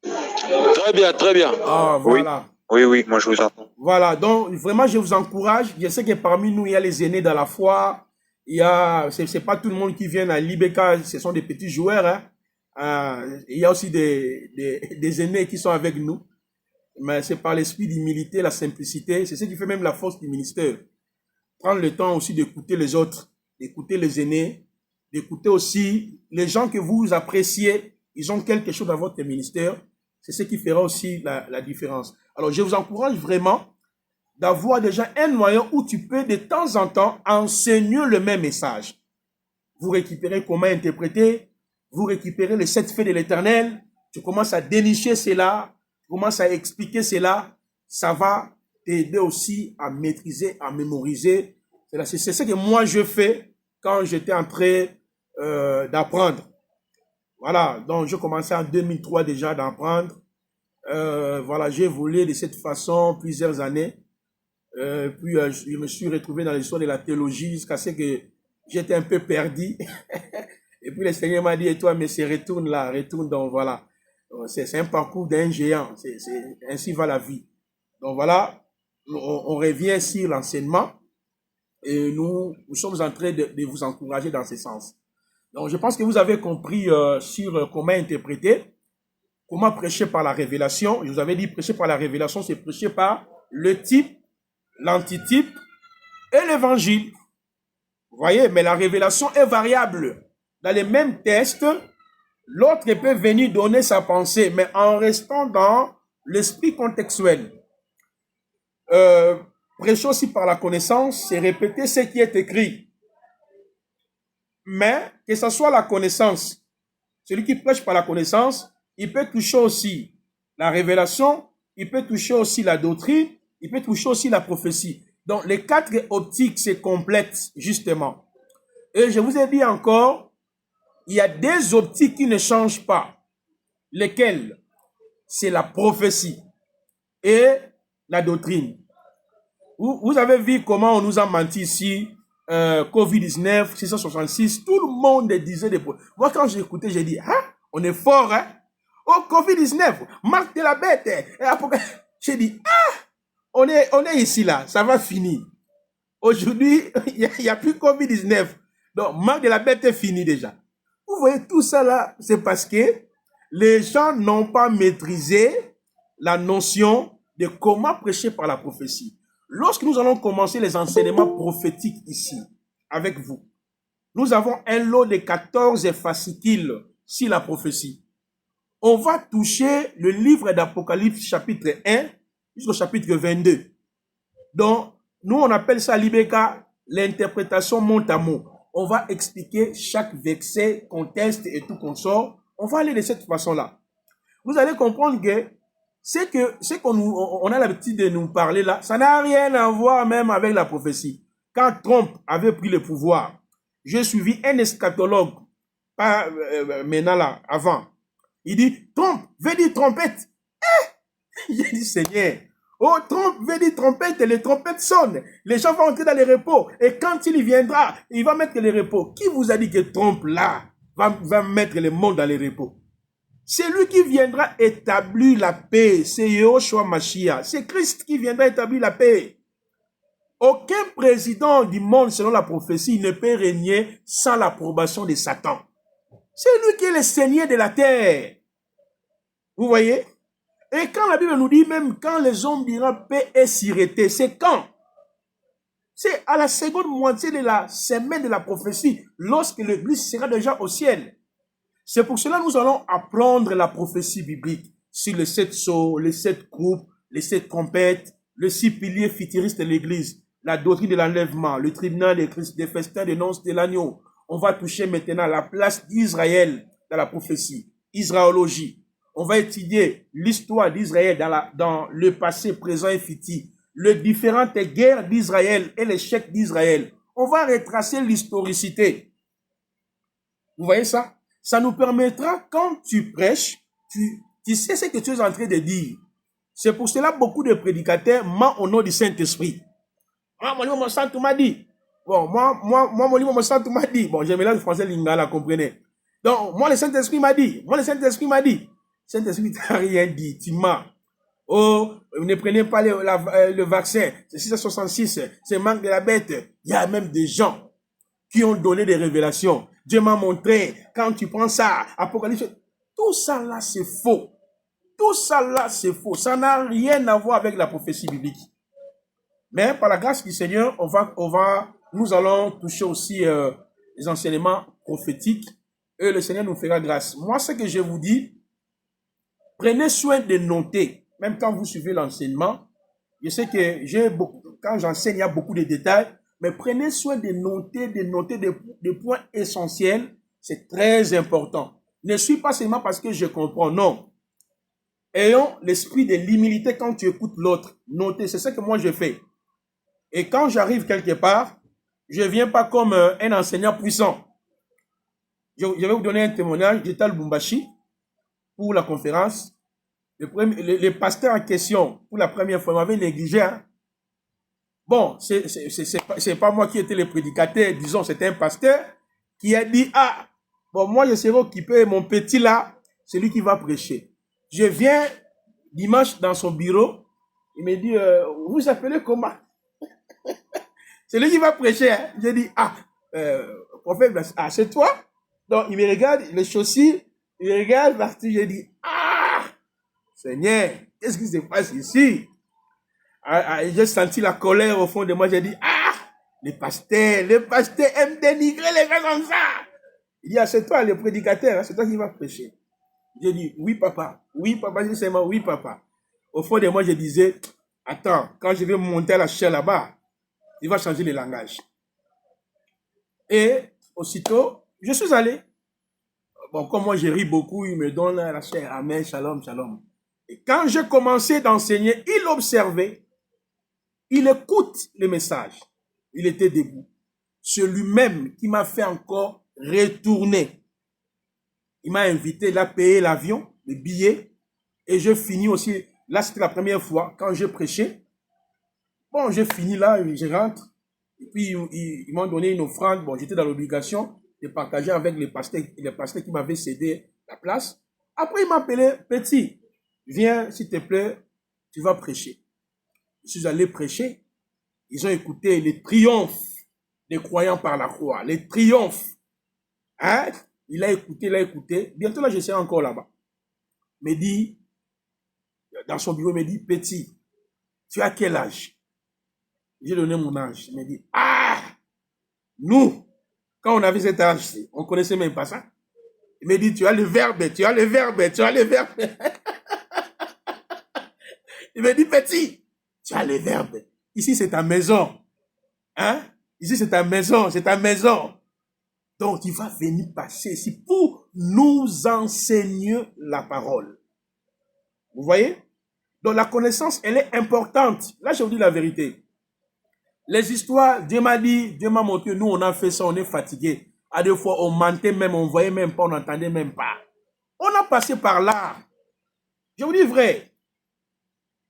Très bien, très bien. Ah, voilà. Oui, moi je vous entends. Voilà, donc vraiment, je vous encourage. Je sais que parmi nous, il y a les aînés dans la foi. C'est pas tout le monde qui vient à l'IBK, ce sont des petits joueurs. Hein. Il y a aussi des aînés qui sont avec nous. Mais c'est par l'esprit d'humilité, la simplicité. C'est ce qui fait même la force du ministère. Prendre le temps aussi d'écouter les autres, d'écouter les aînés, d'écouter aussi les gens que vous appréciez. Ils ont quelque chose dans votre ministère. C'est ce qui fera aussi la différence. Alors, je vous encourage vraiment d'avoir déjà un moyen où tu peux de temps en temps enseigner le même message. Vous récupérez comment interpréter, vous récupérez les 7 faits de l'Éternel, tu commences à dénicher cela, tu commences à expliquer cela, ça va t'aider aussi à maîtriser, à mémoriser. C'est ce que moi je fais quand j'étais en train d'apprendre. Voilà, donc je commençais en 2003 déjà d'apprendre. Voilà, j'ai évolué de cette façon plusieurs années. Puis je me suis retrouvé dans l'histoire de la théologie jusqu'à ce que j'étais un peu perdu. Et puis le Seigneur m'a dit, et toi, mais c'est retourne là, retourne. Donc voilà, c'est un parcours d'un géant. Ainsi va la vie. Donc voilà, on revient sur l'enseignement et nous sommes en train de vous encourager dans ce sens. Donc je pense que vous avez compris sur comment interpréter, comment prêcher par la révélation. Je vous avais dit, prêcher par la révélation, c'est prêcher par le type, l'antitype et l'évangile. Vous voyez, mais la révélation est variable. Dans les mêmes textes, l'autre peut venir donner sa pensée, mais en restant dans l'esprit contextuel. Prêcher aussi par la connaissance, c'est répéter ce qui est écrit. Mais que ce soit la connaissance, celui qui prêche par la connaissance, il peut toucher aussi la révélation, il peut toucher aussi la doctrine, il peut toucher aussi la prophétie. Donc, les 4 optiques se complètent, justement. Et je vous ai dit encore, il y a des optiques qui ne changent pas. Lesquelles? C'est la prophétie et la doctrine. Vous avez vu comment on nous a menti ici, Covid-19, 666, tout le monde disait des choses. Moi, quand j'ai écouté, j'ai dit, hein, on est fort, hein? Oh, Covid-19, marque de la bête. Et après, j'ai dit, ah! On est ici là, ça va finir. Aujourd'hui, il n'y a plus Covid-19. Donc, marque de la bête est fini déjà. Vous voyez, tout ça là, c'est parce que les gens n'ont pas maîtrisé la notion de comment prêcher par la prophétie. Lorsque nous allons commencer les enseignements prophétiques ici, avec vous, nous avons un lot de 14 fascicules sur la prophétie. On va toucher le livre d'Apocalypse chapitre 1 jusqu'au chapitre 22. Donc, nous on appelle ça l'Ibeka, l'interprétation mot à mot. On va expliquer chaque verset, contexte et tout consort. On va aller de cette façon-là. Vous allez comprendre que ce qu'on a l'habitude de nous parler là, ça n'a rien à voir même avec la prophétie. Quand Trump avait pris le pouvoir, j'ai suivi un eschatologue, pas maintenant là, avant. Il dit, Trump veut dire trompette. J'ai dit, Seigneur, oh, Trump veut dire trompette, et les trompettes sonnent. Les gens vont entrer dans les repos. Et quand il viendra, il va mettre les repos. Qui vous a dit que Trump là va mettre le monde dans les repos? C'est lui qui viendra établir la paix. C'est Yahushua Mashiach. C'est Christ qui viendra établir la paix. Aucun président du monde, selon la prophétie, ne peut régner sans l'approbation de Satan. C'est lui qui est le Seigneur de la terre. Vous voyez? Et quand la Bible nous dit, même quand les hommes diront paix et sûreté, c'est quand? C'est à la seconde moitié de la semaine de la prophétie, lorsque l'Église sera déjà au ciel. C'est pour cela que nous allons apprendre la prophétie biblique sur les 7 sceaux, les 7 groupes, les 7 trompettes, les 6 piliers futuristes de l'Église, la doctrine de l'enlèvement, le tribunal de Christ, des festins de noces de l'agneau. On va toucher maintenant la place d'Israël dans la prophétie, israéologie. On va étudier l'histoire d'Israël dans le passé, présent et futur, les différentes guerres d'Israël et l'échec d'Israël. On va retracer l'historicité. Vous voyez ça? Ça nous permettra, quand tu prêches, tu sais ce que tu es en train de dire. C'est pour cela que beaucoup de prédicateurs mentent au nom du Saint-Esprit. Ah, mon livre, mon sang, tout m'a dit. Bon, mon livre, mon sang, tout m'a dit. Bon, j'ai mélangé le français lingala, comprenez. Donc, moi, le Saint-Esprit m'a dit. Moi, le Saint-Esprit m'a dit. Saint-Esprit t'a rien dit. Tu m'as. Oh, ne prenez pas le vaccin. C'est 666. C'est manque de la bête. Il y a même des gens qui ont donné des révélations. Dieu m'a montré, quand tu prends ça, Apocalypse, tout ça là c'est faux. Tout ça là c'est faux. Ça n'a rien à voir avec la prophétie biblique. Mais par la grâce du Seigneur, nous allons toucher aussi les enseignements prophétiques et le Seigneur nous fera grâce. Moi, ce que je vous dis, prenez soin de noter, même quand vous suivez l'enseignement. Je sais que quand j'enseigne, il y a beaucoup de détails. Mais prenez soin de noter des points essentiels. C'est très important. Ne suis pas seulement parce que je comprends. Non. Ayons l'esprit de l'humilité quand tu écoutes l'autre. Notez. C'est ce que moi je fais. Et quand j'arrive quelque part, je ne viens pas comme un enseignant puissant. Je vais vous donner un témoignage. J'étais à Lubumbashi pour la conférence. Le pasteur en question, pour la première fois, m'avait négligé. Hein? Bon, c'est pas moi qui étais le prédicateur, disons, c'était un pasteur qui a dit, ah, bon, moi je serai occupé, mon petit là, c'est lui qui va prêcher. Je viens dimanche dans son bureau, il me dit, vous appelez comment? C'est lui qui va prêcher. Hein? J'ai dit, ah, prophète, ah, c'est toi? Donc, il me regarde, les chaussures, il me regarde partout, j'ai dit, ah, Seigneur, qu'est-ce qui se passe ici? J'ai senti la colère au fond de moi. J'ai dit, ah, les pasteurs aiment dénigrer les gens comme ça. Il dit, ah, c'est toi le prédicateur, hein, c'est toi qui vas prêcher. J'ai dit, oui papa, je sais moi, oui papa. Au fond de moi, je disais, attends, quand je vais monter à la chaire là-bas, il va changer le langage. Et aussitôt, je suis allé. Bon, comme moi, je ris beaucoup, il me donne la chaire, amen, shalom, shalom. Et quand j'ai commencé d'enseigner, il observait. Il écoute le message. Il était debout. C'est lui-même qui m'a fait encore retourner. Il m'a invité, il a payé l'avion, le billet. Et je finis aussi. Là, c'était la première fois quand j'ai prêché. Bon, j'ai fini là, je rentre. Et puis, ils m'ont donné une offrande. Bon, j'étais dans l'obligation de partager avec les pasteurs qui m'avaient cédé la place. Après, il m'a appelé, petit, viens, s'il te plaît, tu vas prêcher. Je suis allé prêcher. Ils ont écouté les triomphes des croyants par la croix. Les triomphes. Hein? Il a écouté. Bientôt là, je serai encore là-bas. Me dit, dans son bureau, il me dit, petit, tu as quel âge? J'ai donné mon âge. Il m'a dit, ah, nous, quand on avait cet âge, on ne connaissait même pas ça. Il m'a dit, tu as le verbe, tu as le verbe, tu as le verbe. Il m'a dit, petit, tu as le verbe. Ici, c'est ta maison. Hein? Ici, c'est ta maison, c'est ta maison. Donc, il va venir passer ici pour nous enseigner la parole. Vous voyez? Donc, la connaissance, elle est importante. Là, je vous dis la vérité. Les histoires, Dieu m'a dit, Dieu m'a montré, nous, on a fait ça, on est fatigué. À deux fois, on mentait même, on voyait même pas, on n'entendait même pas. On a passé par là. Je vous dis vrai.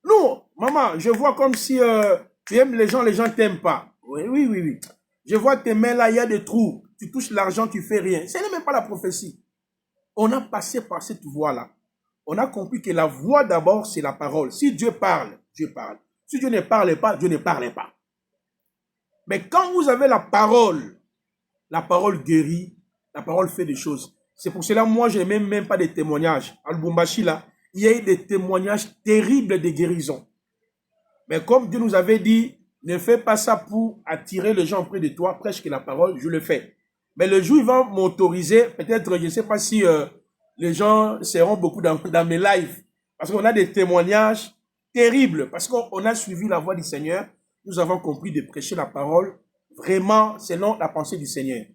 Nous, maman, je vois comme si tu aimes les gens t'aiment pas. Oui, oui, oui, oui. Je vois tes mains là, il y a des trous. Tu touches l'argent, tu fais rien. Ce n'est même pas la prophétie. On a passé par cette voie-là. On a compris que la voie d'abord, c'est la parole. Si Dieu parle, Dieu parle. Si Dieu ne parle pas, Dieu ne parle pas. Mais quand vous avez la parole guérit, la parole fait des choses. C'est pour cela, moi, je n'ai même pas de témoignages. À Lubumbashi, là, il y a eu des témoignages terribles de guérison. Mais comme Dieu nous avait dit, ne fais pas ça pour attirer les gens auprès de toi, prêche que la parole, je le fais. Mais le jour où ils vont m'autoriser, peut-être, je ne sais pas si les gens seront beaucoup dans mes lives. Parce qu'on a des témoignages terribles. Parce qu'on a suivi la voie du Seigneur. Nous avons compris de prêcher la parole vraiment selon la pensée du Seigneur.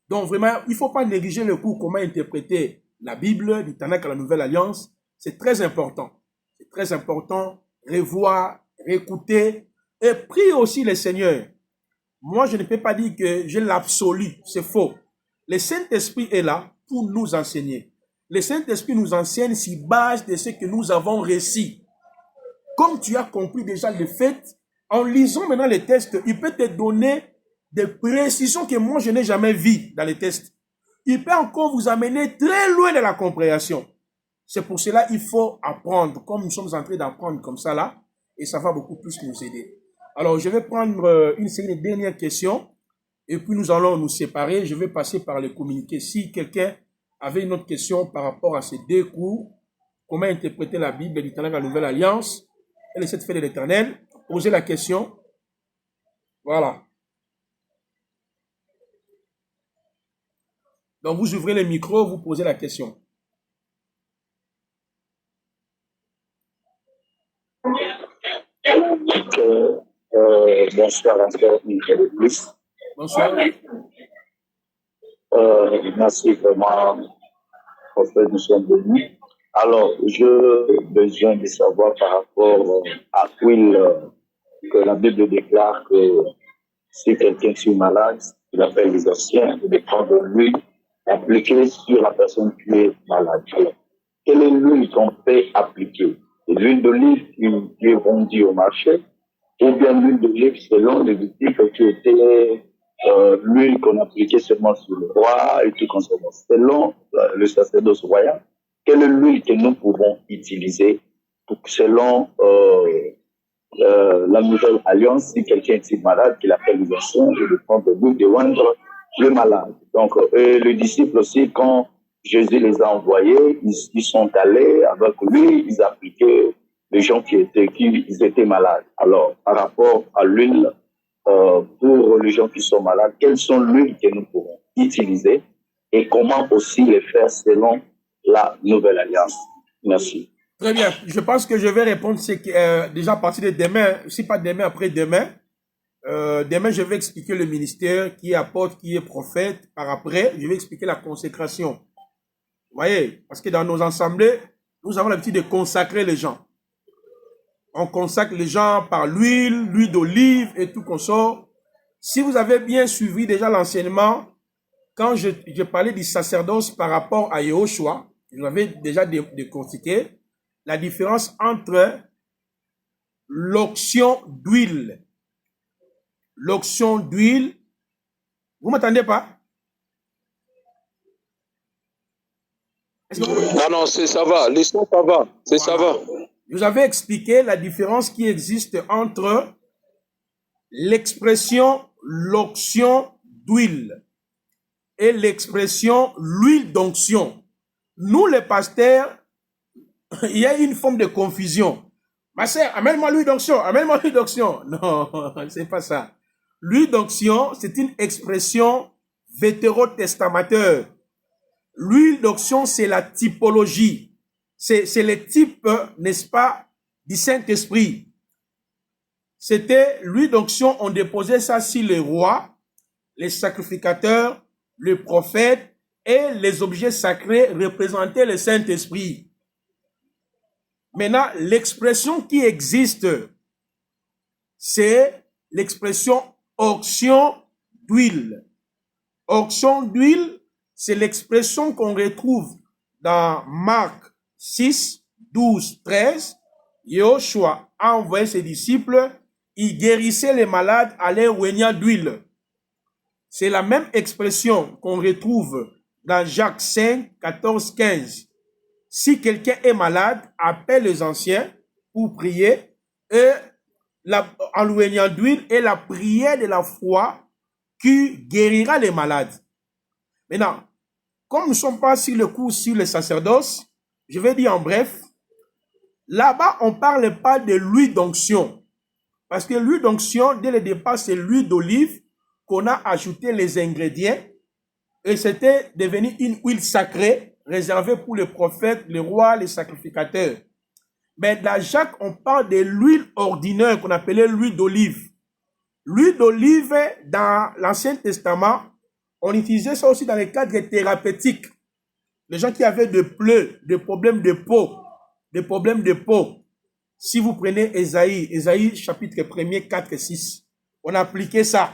Donc vraiment, il ne faut pas négliger le cours comment interpréter la Bible, du Tanakh à la Nouvelle Alliance. C'est très important. C'est très important. Revoir, réécouter et prier aussi le Seigneur. Moi, je ne peux pas dire que j'ai l'absolu. C'est faux. Le Saint-Esprit est là pour nous enseigner. Le Saint-Esprit nous enseigne sur base de ce que nous avons réussi. Comme tu as compris déjà le fait, en lisant maintenant les textes, il peut te donner des précisions que moi je n'ai jamais vues dans les textes. Il peut encore vous amener très loin de la compréhension. C'est pour cela qu'il faut apprendre, comme nous sommes en train d'apprendre comme ça là, et ça va beaucoup plus nous aider. Alors, je vais prendre une série de dernières questions, et puis nous allons nous séparer. Je vais passer par les communiqués. Si quelqu'un avait une autre question par rapport à ces deux cours, comment interpréter la Bible du Tanakh à la Nouvelle Alliance, et les 7 faits de l'Éternel, posez la question. Voilà. Donc, vous ouvrez le micro, vous posez la question. Bonsoir encore une fois de plus. Bonsoir. Merci vraiment, prophète, nous sommes venus. Alors, je besoin de savoir par rapport à Will, que la Bible déclare que si quelqu'un est malade, il appelle les anciens, il dépend de lui, appliquer sur la personne qui est malade. Alors, quelle est l'huile qu'on peut appliquer? L'huile d'olive qui est vendue au marché, ou bien l'huile d'olive selon les boutiques qui étaient l'huile qu'on appliquait seulement sur le roi et tout comme ça. Selon le sacerdoce royal, quelle est l'huile que nous pouvons utiliser pour, selon la nouvelle alliance, si quelqu'un est malade, qu'il appelle les anciens, et de prendre l'huile de vendre le malade. Donc, les disciples aussi, quand Jésus les a envoyés, ils sont allés avec lui, ils appliquaient les gens qui étaient malades. Alors, par rapport à l'huile, pour les gens qui sont malades, quelles sont l'huile que nous pouvons utiliser et comment aussi les faire selon la nouvelle alliance? Merci. Très bien. Je pense que je vais répondre déjà à partir de demain, si pas demain, après demain. Demain, je vais expliquer le ministère, qui est apôtre, qui est prophète. Par après, je vais expliquer la consécration. Vous voyez? Parce que dans nos assemblées, nous avons l'habitude de consacrer les gens. On consacre les gens par l'huile d'olive et tout qu'on sort. Si vous avez bien suivi déjà l'enseignement, quand je parlais du sacerdoce par rapport à Yehoshua, je vous avais déjà décortiqué la différence entre l'onction d'huile. L'onction d'huile. Vous ne m'entendez pas? Non, ça va. L'histoire, ça va. Ça va. Je vous avais expliqué la différence qui existe entre l'expression l'onction d'huile et l'expression l'huile d'onction. Nous, les pasteurs, il y a une forme de confusion. Ma sœur, amène-moi l'huile d'onction, amène-moi l'huile d'onction. Non, c'est pas ça. L'huile d'onction, c'est une expression vétérotestamenteure. L'huile d'onction, c'est la typologie. C'est le type, n'est-ce pas, du Saint-Esprit. C'était l'huile d'onction, on déposait ça sur les rois, les sacrificateurs, les prophètes et les objets sacrés représentaient le Saint-Esprit. Maintenant, l'expression qui existe, c'est l'expression onction d'huile. Onction d'huile, c'est l'expression qu'on retrouve dans Marc 6, 12, 13. Yoshua a envoyé ses disciples, il guérissait les malades à leur oignant d'huile. C'est la même expression qu'on retrouve dans Jacques 5, 14, 15. Si quelqu'un est malade, appelle les anciens pour prier et en l'oignant d'huile et la prière de la foi qui guérira les malades. Maintenant, comme nous ne sommes pas sur le cours sur le sacerdoce, je vais dire en bref, là-bas, on ne parle pas de l'huile d'onction. Parce que l'huile d'onction, dès le départ, c'est l'huile d'olive qu'on a ajouté les ingrédients et c'était devenu une huile sacrée réservée pour les prophètes, les rois, les sacrificateurs. Mais dans Jacques, on parle de l'huile ordinaire qu'on appelait l'huile d'olive. L'huile d'olive, dans l'Ancien Testament, on utilisait ça aussi dans les cadres thérapeutiques. Les gens qui avaient des plaies, des problèmes de peau, Si vous prenez Ésaïe chapitre 1er, 4 et 6, on a appliqué ça.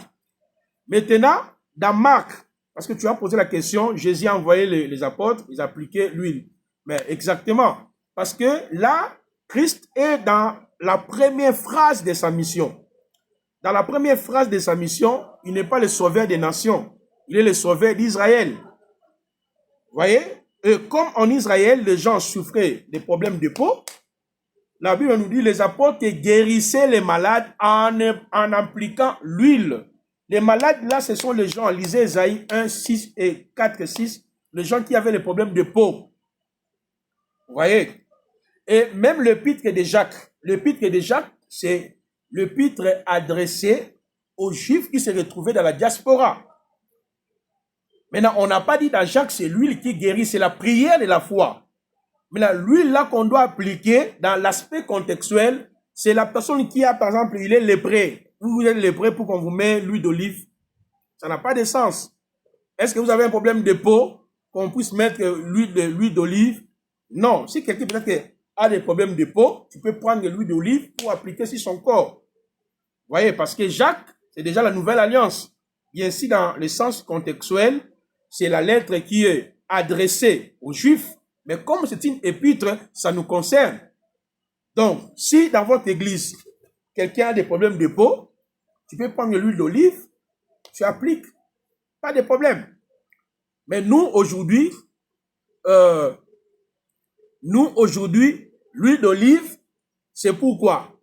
Maintenant, dans Marc, parce que tu as posé la question, Jésus a envoyé les apôtres, ils appliquaient l'huile. Mais exactement, parce que là, Christ est dans la première phrase de sa mission. Dans la première phrase de sa mission, il n'est pas le sauveur des nations, il est le sauveur d'Israël. Vous voyez? Et comme en Israël, les gens souffraient des problèmes de peau, la Bible nous dit les apôtres guérissaient les malades en appliquant l'huile. Les malades, là, ce sont les gens, lisez Ésaïe 1, 6 et 4 et 6, les gens qui avaient les problèmes de peau. Vous voyez? Et même l'épître de Jacques. L'épître de Jacques, c'est l'épître adressé aux Juifs qui se retrouvaient dans la diaspora. Maintenant, on n'a pas dit dans Jacques, c'est l'huile qui guérit, c'est la prière de la foi. Maintenant, l'huile là qu'on doit appliquer dans l'aspect contextuel, c'est la personne qui a, par exemple, il est lépreux. Vous êtes lépreux pour qu'on vous mette l'huile d'olive. Ça n'a pas de sens. Est-ce que vous avez un problème de peau, qu'on puisse mettre l'huile d'olive? Non. Si quelqu'un peut-être a des problèmes de peau, tu peux prendre de l'huile d'olive pour appliquer sur son corps. Vous voyez, parce que Jacques, c'est déjà la nouvelle alliance. Bien sûr, dans le sens contextuel, c'est la lettre qui est adressée aux Juifs, mais comme c'est une épître, ça nous concerne. Donc, si dans votre église, quelqu'un a des problèmes de peau, tu peux prendre de l'huile d'olive, tu appliques, pas de problème. Mais nous, aujourd'hui, l'huile d'olive, c'est pourquoi?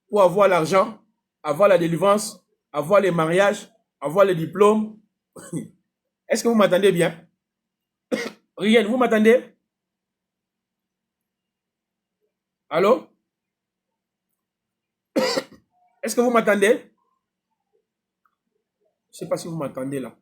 Pour avoir l'argent, avoir la délivrance, avoir les mariages, avoir les diplômes. Est-ce que vous m'entendez bien? Rien, vous m'entendez? Allô? Est-ce que vous m'entendez? Je ne sais pas si vous m'entendez là.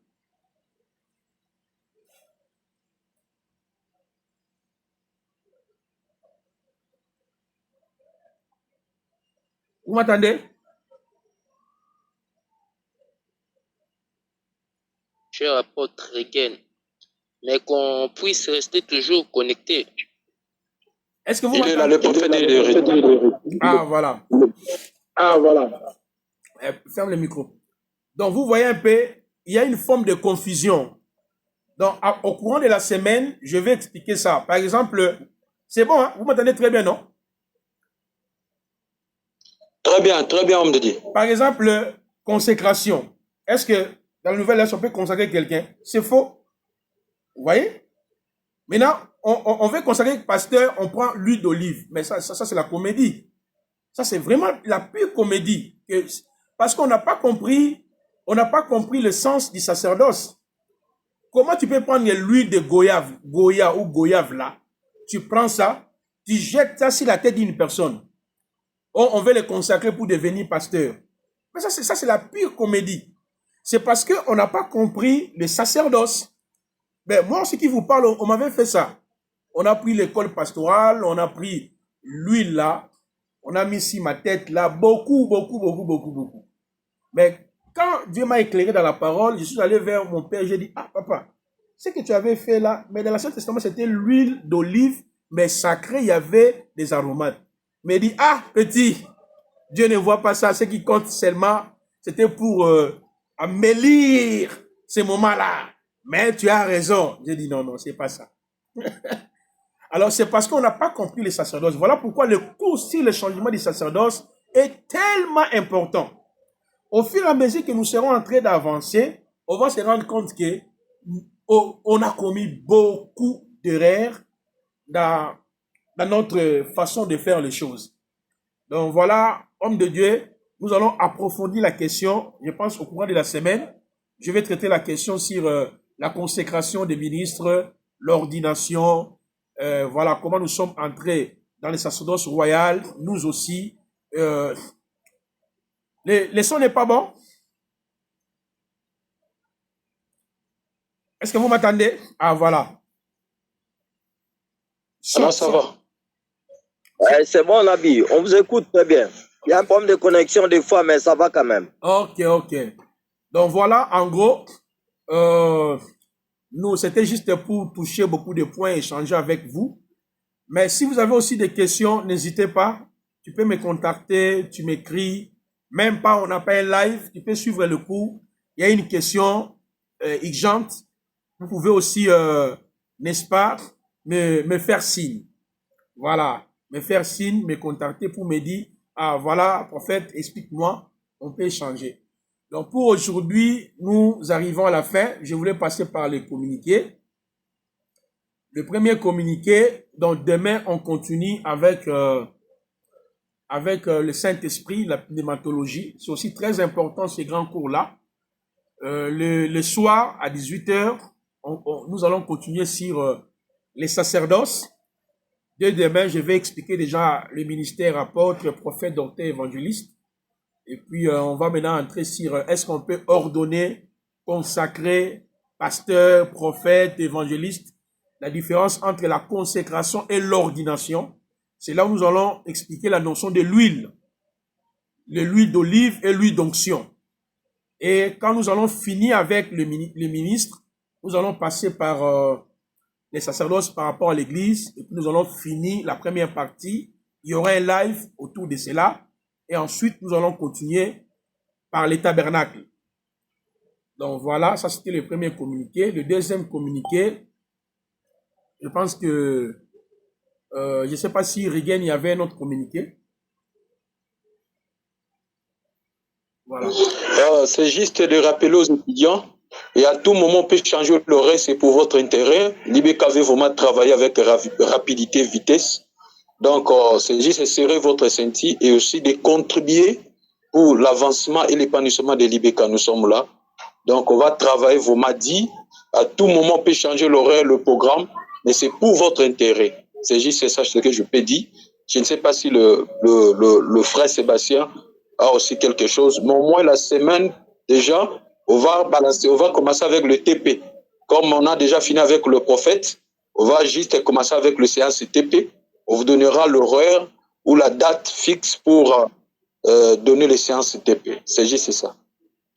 Vous m'entendez? Cher apôtre Regen, mais qu'on puisse rester toujours connecté. Est-ce que vous Il est là, le prophète de Ah, voilà. Ah, voilà. Ferme le micro. Donc, vous voyez un peu, il y a une forme de confusion. Donc, au courant de la semaine, je vais expliquer ça. Par exemple, c'est bon, hein? Vous m'entendez très bien, non? Très bien, homme de Dieu. Par exemple, consécration. Est-ce que dans la nouvelle on peut consacrer quelqu'un? C'est faux. Vous voyez? Maintenant, on veut consacrer le pasteur, on prend l'huile d'olive. Mais ça c'est la comédie. Ça, c'est vraiment la pure comédie. Parce qu'on n'a pas compris le sens du sacerdoce. Comment tu peux prendre l'huile de goyave là, tu prends ça, tu jettes ça sur la tête d'une personne. On veut les consacrer pour devenir pasteurs. Mais ça, c'est la pire comédie. C'est parce qu'on n'a pas compris le sacerdoce. Ben, moi, ce qui vous parle, on m'avait fait ça. On a pris l'école pastorale, on a pris l'huile là, on a mis ici ma tête là, beaucoup. Mais quand Dieu m'a éclairé dans la parole, je suis allé vers mon père, j'ai dit, ah papa, ce que tu avais fait là, mais dans l'Ancien Testament, c'était l'huile d'olive, mais sacrée, il y avait des aromates. Mais il dit, ah petit, Dieu ne voit pas ça, ce qui compte seulement, c'était pour embellir ces moments-là. Mais tu as raison. J'ai dit, non, c'est pas ça. Alors, c'est parce qu'on n'a pas compris le sacerdoce. Voilà pourquoi le cours sur le changement du sacerdoce est tellement important. Au fur et à mesure que nous serons en train d'avancer, on va se rendre compte que on a commis beaucoup d'erreurs dans notre façon de faire les choses. Donc voilà, homme de Dieu, nous allons approfondir la question. Je pense au courant de la semaine, je vais traiter la question sur la consécration des ministres, l'ordination, voilà comment nous sommes entrés dans le sacerdoce royal, nous aussi. Le son n'est pas bon? Est-ce que vous m'entendez? Ah, voilà. Ça va. Ouais, c'est bon, Nabi. On vous écoute très bien. Il y a un problème de connexion des fois, mais ça va quand même. Ok. Donc voilà, en gros, nous, c'était juste pour toucher beaucoup de points, échanger avec vous. Mais si vous avez aussi des questions, n'hésitez pas. Tu peux me contacter, tu m'écris. Même pas, on n'a pas un live, tu peux suivre le cours. Il y a une question urgente. Vous pouvez aussi, n'est-ce pas, me faire signe. Voilà, me faire signe, me contacter pour me dire, ah voilà, prophète, explique-moi, on peut échanger. Donc pour aujourd'hui, nous arrivons à la fin. Je voulais passer par les communiqués. Le premier communiqué, donc demain, on continue avec le Saint-Esprit, la pneumatologie. C'est aussi très important ces grands cours-là. Le soir, à 18h, nous allons continuer sur les sacerdoces. Dès demain, je vais expliquer déjà le ministère apôtre, prophète, docteur, évangéliste. Et puis, on va maintenant entrer sur est-ce qu'on peut ordonner, consacrer, pasteur, prophète, évangéliste. La différence entre la consécration et l'ordination. C'est là où nous allons expliquer la notion de l'huile. L'huile d'olive et l'huile d'onction. Et quand nous allons finir avec les ministres, nous allons passer par les sacerdoces par rapport à l'église. Et puis nous allons finir la première partie. Il y aura un live autour de cela. Et ensuite, nous allons continuer par les tabernacles. Donc voilà, ça c'était le premier communiqué. Le deuxième communiqué, je pense que, je ne sais pas si Rigen, il y avait un autre communiqué. Voilà. C'est juste de rappeler aux étudiants, et à tout moment, on peut changer le reste, c'est pour votre intérêt. L'IBK veut vraiment travailler avec rapidité, vitesse. Donc, c'est juste de serrer votre ceinture et aussi de contribuer pour l'avancement et l'épanouissement de l'IBK. Nous sommes là. Donc, on va travailler vos mardis. À tout moment, on peut changer l'horaire, le programme, mais c'est pour votre intérêt. C'est juste ça ce que je peux dire. Je ne sais pas si le frère Sébastien a aussi quelque chose, mais au moins la semaine, déjà, on va balancer, on va commencer avec le TP. Comme on a déjà fini avec le prophète, on va juste commencer avec le séance TP. On vous donnera l'horaire ou la date fixe pour donner les séances TP. C'est juste ça.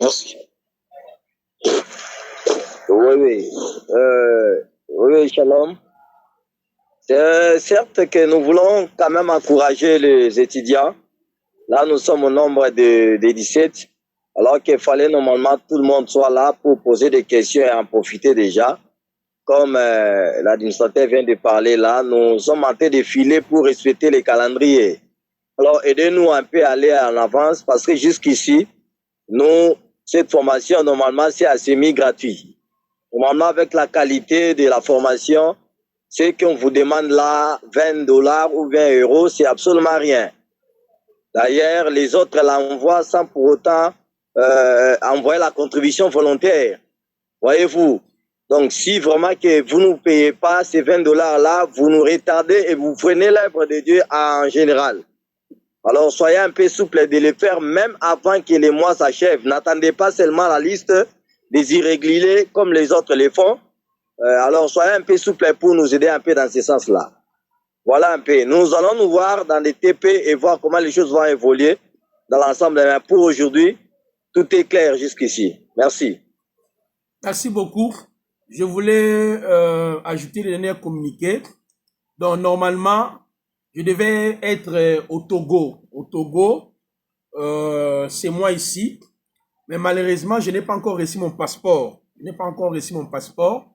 Merci. Oui, shalom. C'est certes que nous voulons quand même encourager les étudiants. Là, nous sommes au nombre de 17, alors qu'il fallait normalement tout le monde soit là pour poser des questions et en profiter déjà. Comme l'administrateur vient de parler là, nous sommes en train de filer pour respecter les calendriers. Alors, aidez-nous un peu à aller en avance parce que jusqu'ici, nous, cette formation, normalement, c'est à semi-gratuit. Normalement, avec la qualité de la formation, ce qu'on vous demande là, $20 ou 20 €, c'est absolument rien. D'ailleurs, les autres l'envoient sans pour autant envoyer la contribution volontaire. Voyez-vous? Donc, si vraiment que vous ne nous payez pas ces $20 là, vous nous retardez et vous prenez l'œuvre de Dieu en général. Alors, soyez un peu souple de le faire même avant que les mois s'achèvent. N'attendez pas seulement la liste des irréguliers comme les autres les font. Alors, soyez un peu souple pour nous aider un peu dans ce sens-là. Voilà un peu. Nous allons nous voir dans les TP et voir comment les choses vont évoluer dans l'ensemble. Mais pour aujourd'hui, tout est clair jusqu'ici. Merci. Merci beaucoup. Je voulais ajouter le dernier communiqué. Donc, normalement, je devais être au Togo. Au Togo, c'est moi ici. Mais malheureusement, je n'ai pas encore reçu mon passeport. Je n'ai pas encore reçu mon passeport.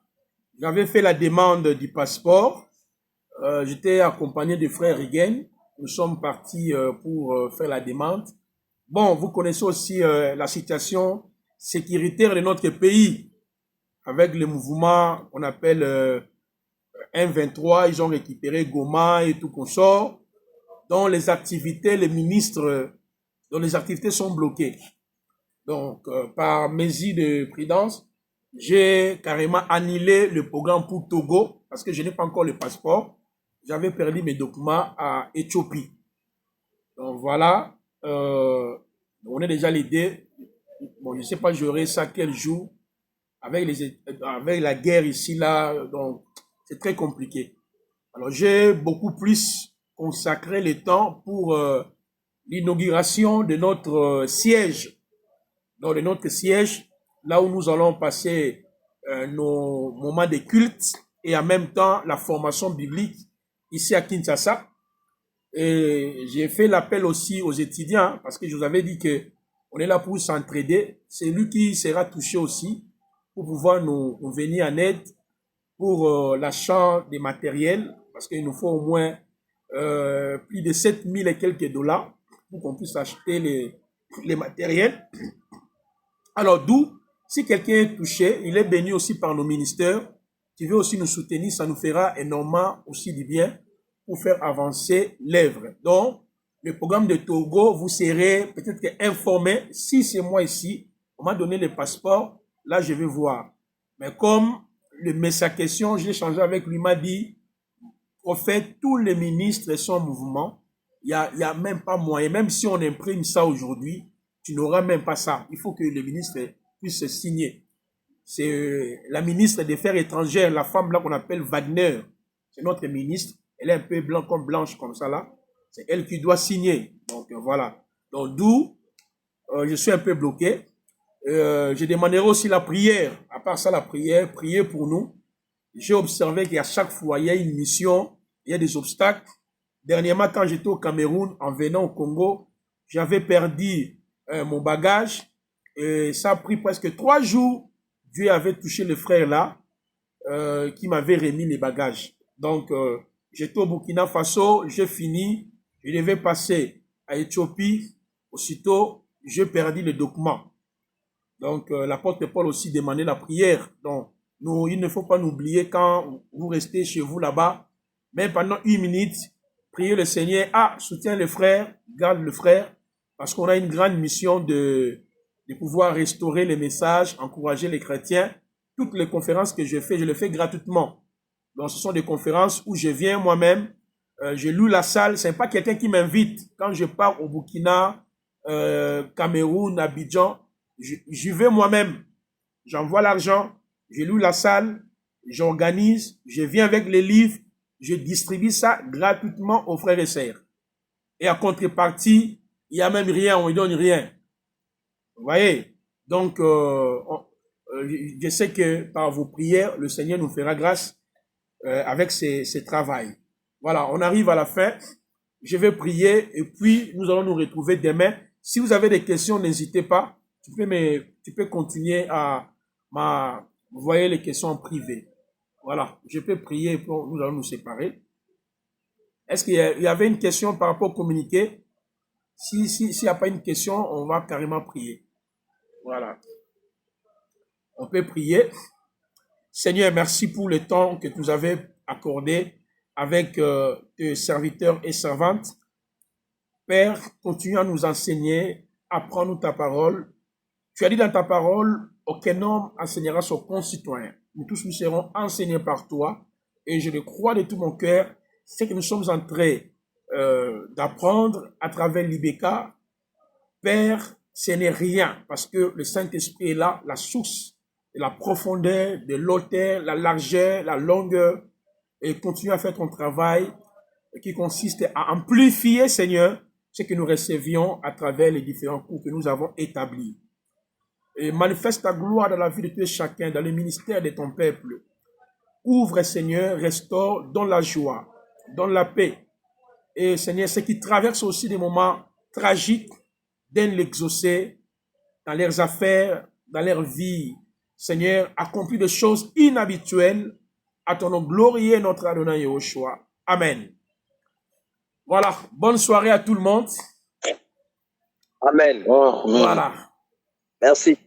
J'avais fait la demande du passeport. J'étais accompagné de frère Rigen. Nous sommes partis pour faire la demande. Bon, vous connaissez aussi la situation sécuritaire de notre pays. Avec le mouvement qu'on appelle M23, ils ont récupéré Goma et tout consort, dont les activités, les ministres, dont les activités sont bloquées. Donc, par mesure de prudence, j'ai carrément annulé le programme pour Togo, parce que je n'ai pas encore le passeport. J'avais perdu mes documents à Éthiopie. Donc voilà, on est déjà l'idée. Bon, je ne sais pas, j'aurai ça quel jour. Avec la guerre ici, là, donc c'est très compliqué. Alors, j'ai beaucoup plus consacré le temps pour l'inauguration de notre siège. Donc, de notre siège, là où nous allons passer nos moments de culte et en même temps la formation biblique ici à Kinshasa. Et j'ai fait l'appel aussi aux étudiants parce que je vous avais dit que on est là pour s'entraider. C'est lui qui sera touché aussi pour pouvoir nous venir en aide pour l'achat des matériels, parce qu'il nous faut au moins plus de 7000 et quelques dollars pour qu'on puisse acheter les matériels. Alors d'où, si quelqu'un est touché, il est béni aussi par nos ministères, qui veut aussi nous soutenir, ça nous fera énormément aussi du bien pour faire avancer l'œuvre. Donc, le programme de Togo, vous serez peut-être informé, si c'est moi ici, on m'a donné le passeport, là, je vais voir. Mais comme sa question, j'ai échangé avec lui, il m'a dit, prophète, tous les ministres sont en mouvement. Il y a même pas moyen. Même si on imprime ça aujourd'hui, tu n'auras même pas ça. Il faut que le ministre puisse signer. C'est la ministre des Affaires étrangères, la femme là qu'on appelle Wagner. C'est notre ministre. Elle est un peu blanche comme ça là. C'est elle qui doit signer. Donc voilà. Donc d'où je suis un peu bloqué. Je demanderai aussi la prière. À part ça, la prière, priez pour nous. J'ai observé qu'à chaque fois, il y a une mission, il y a des obstacles. Dernièrement, quand j'étais au Cameroun, en venant au Congo, j'avais perdu mon bagage. Et ça a pris presque 3 jours. Dieu avait touché le frère là, qui m'avait remis les bagages. Donc, j'étais au Burkina Faso, j'ai fini. Je devais passer à Éthiopie. Aussitôt, j'ai perdu les documents. Donc, l'apôtre Paul aussi demandait la prière. Donc, il ne faut pas n'oublier quand vous restez chez vous là-bas, même pendant 1 minute, priez le Seigneur. Soutiens le frère, garde le frère, parce qu'on a une grande mission de pouvoir restaurer les messages, encourager les chrétiens. Toutes les conférences que je fais, je les fais gratuitement. Donc, ce sont des conférences où je viens moi-même, je loue la salle. Ce n'est pas quelqu'un qui m'invite. Quand je pars au Burkina, Cameroun, Abidjan, j'y vais moi-même. J'envoie l'argent, je loue la salle, j'organise, je viens avec les livres, je distribue ça gratuitement aux frères et sœurs. Et à contrepartie, il n'y a même rien, on ne donne rien. Vous voyez? Donc, je sais que par vos prières, le Seigneur nous fera grâce avec ces travails. Voilà, on arrive à la fin. Je vais prier et puis nous allons nous retrouver demain. Si vous avez des questions, n'hésitez pas. Tu peux continuer à vous voyez les questions en privé. Voilà, je peux prier et puis nous allons nous séparer. Est-ce qu'il y avait une question par rapport au communiqué? S'il n'y a pas une question, on va carrément prier. Voilà. On peut prier. Seigneur, merci pour le temps que tu nous avais accordé avec tes serviteurs et servantes. Père, continue à nous enseigner, apprends-nous ta parole. Tu as dit dans ta parole, aucun homme enseignera son concitoyen. Nous tous nous serons enseignés par toi. Et je le crois de tout mon cœur, c'est que nous sommes entrés d'apprendre à travers l'IBK. Père, ce n'est rien, parce que le Saint-Esprit est là, la source de la profondeur, de l'auteur, la largeur, la longueur, et continue à faire ton travail qui consiste à amplifier, Seigneur, ce que nous recevions à travers les différents cours que nous avons établis. Et manifeste ta gloire dans la vie de tout chacun, dans le ministère de ton peuple. Ouvre, Seigneur, restaure, donne la joie, donne la paix. Et Seigneur, ceux qui traversent aussi des moments tragiques, donne l'exaucer dans leurs affaires, dans leur vie. Seigneur, accomplis des choses inhabituelles à ton nom glorieux, notre Adonai Yahushua. Amen. Voilà, bonne soirée à tout le monde. Amen. Oh, amen. Voilà. Merci.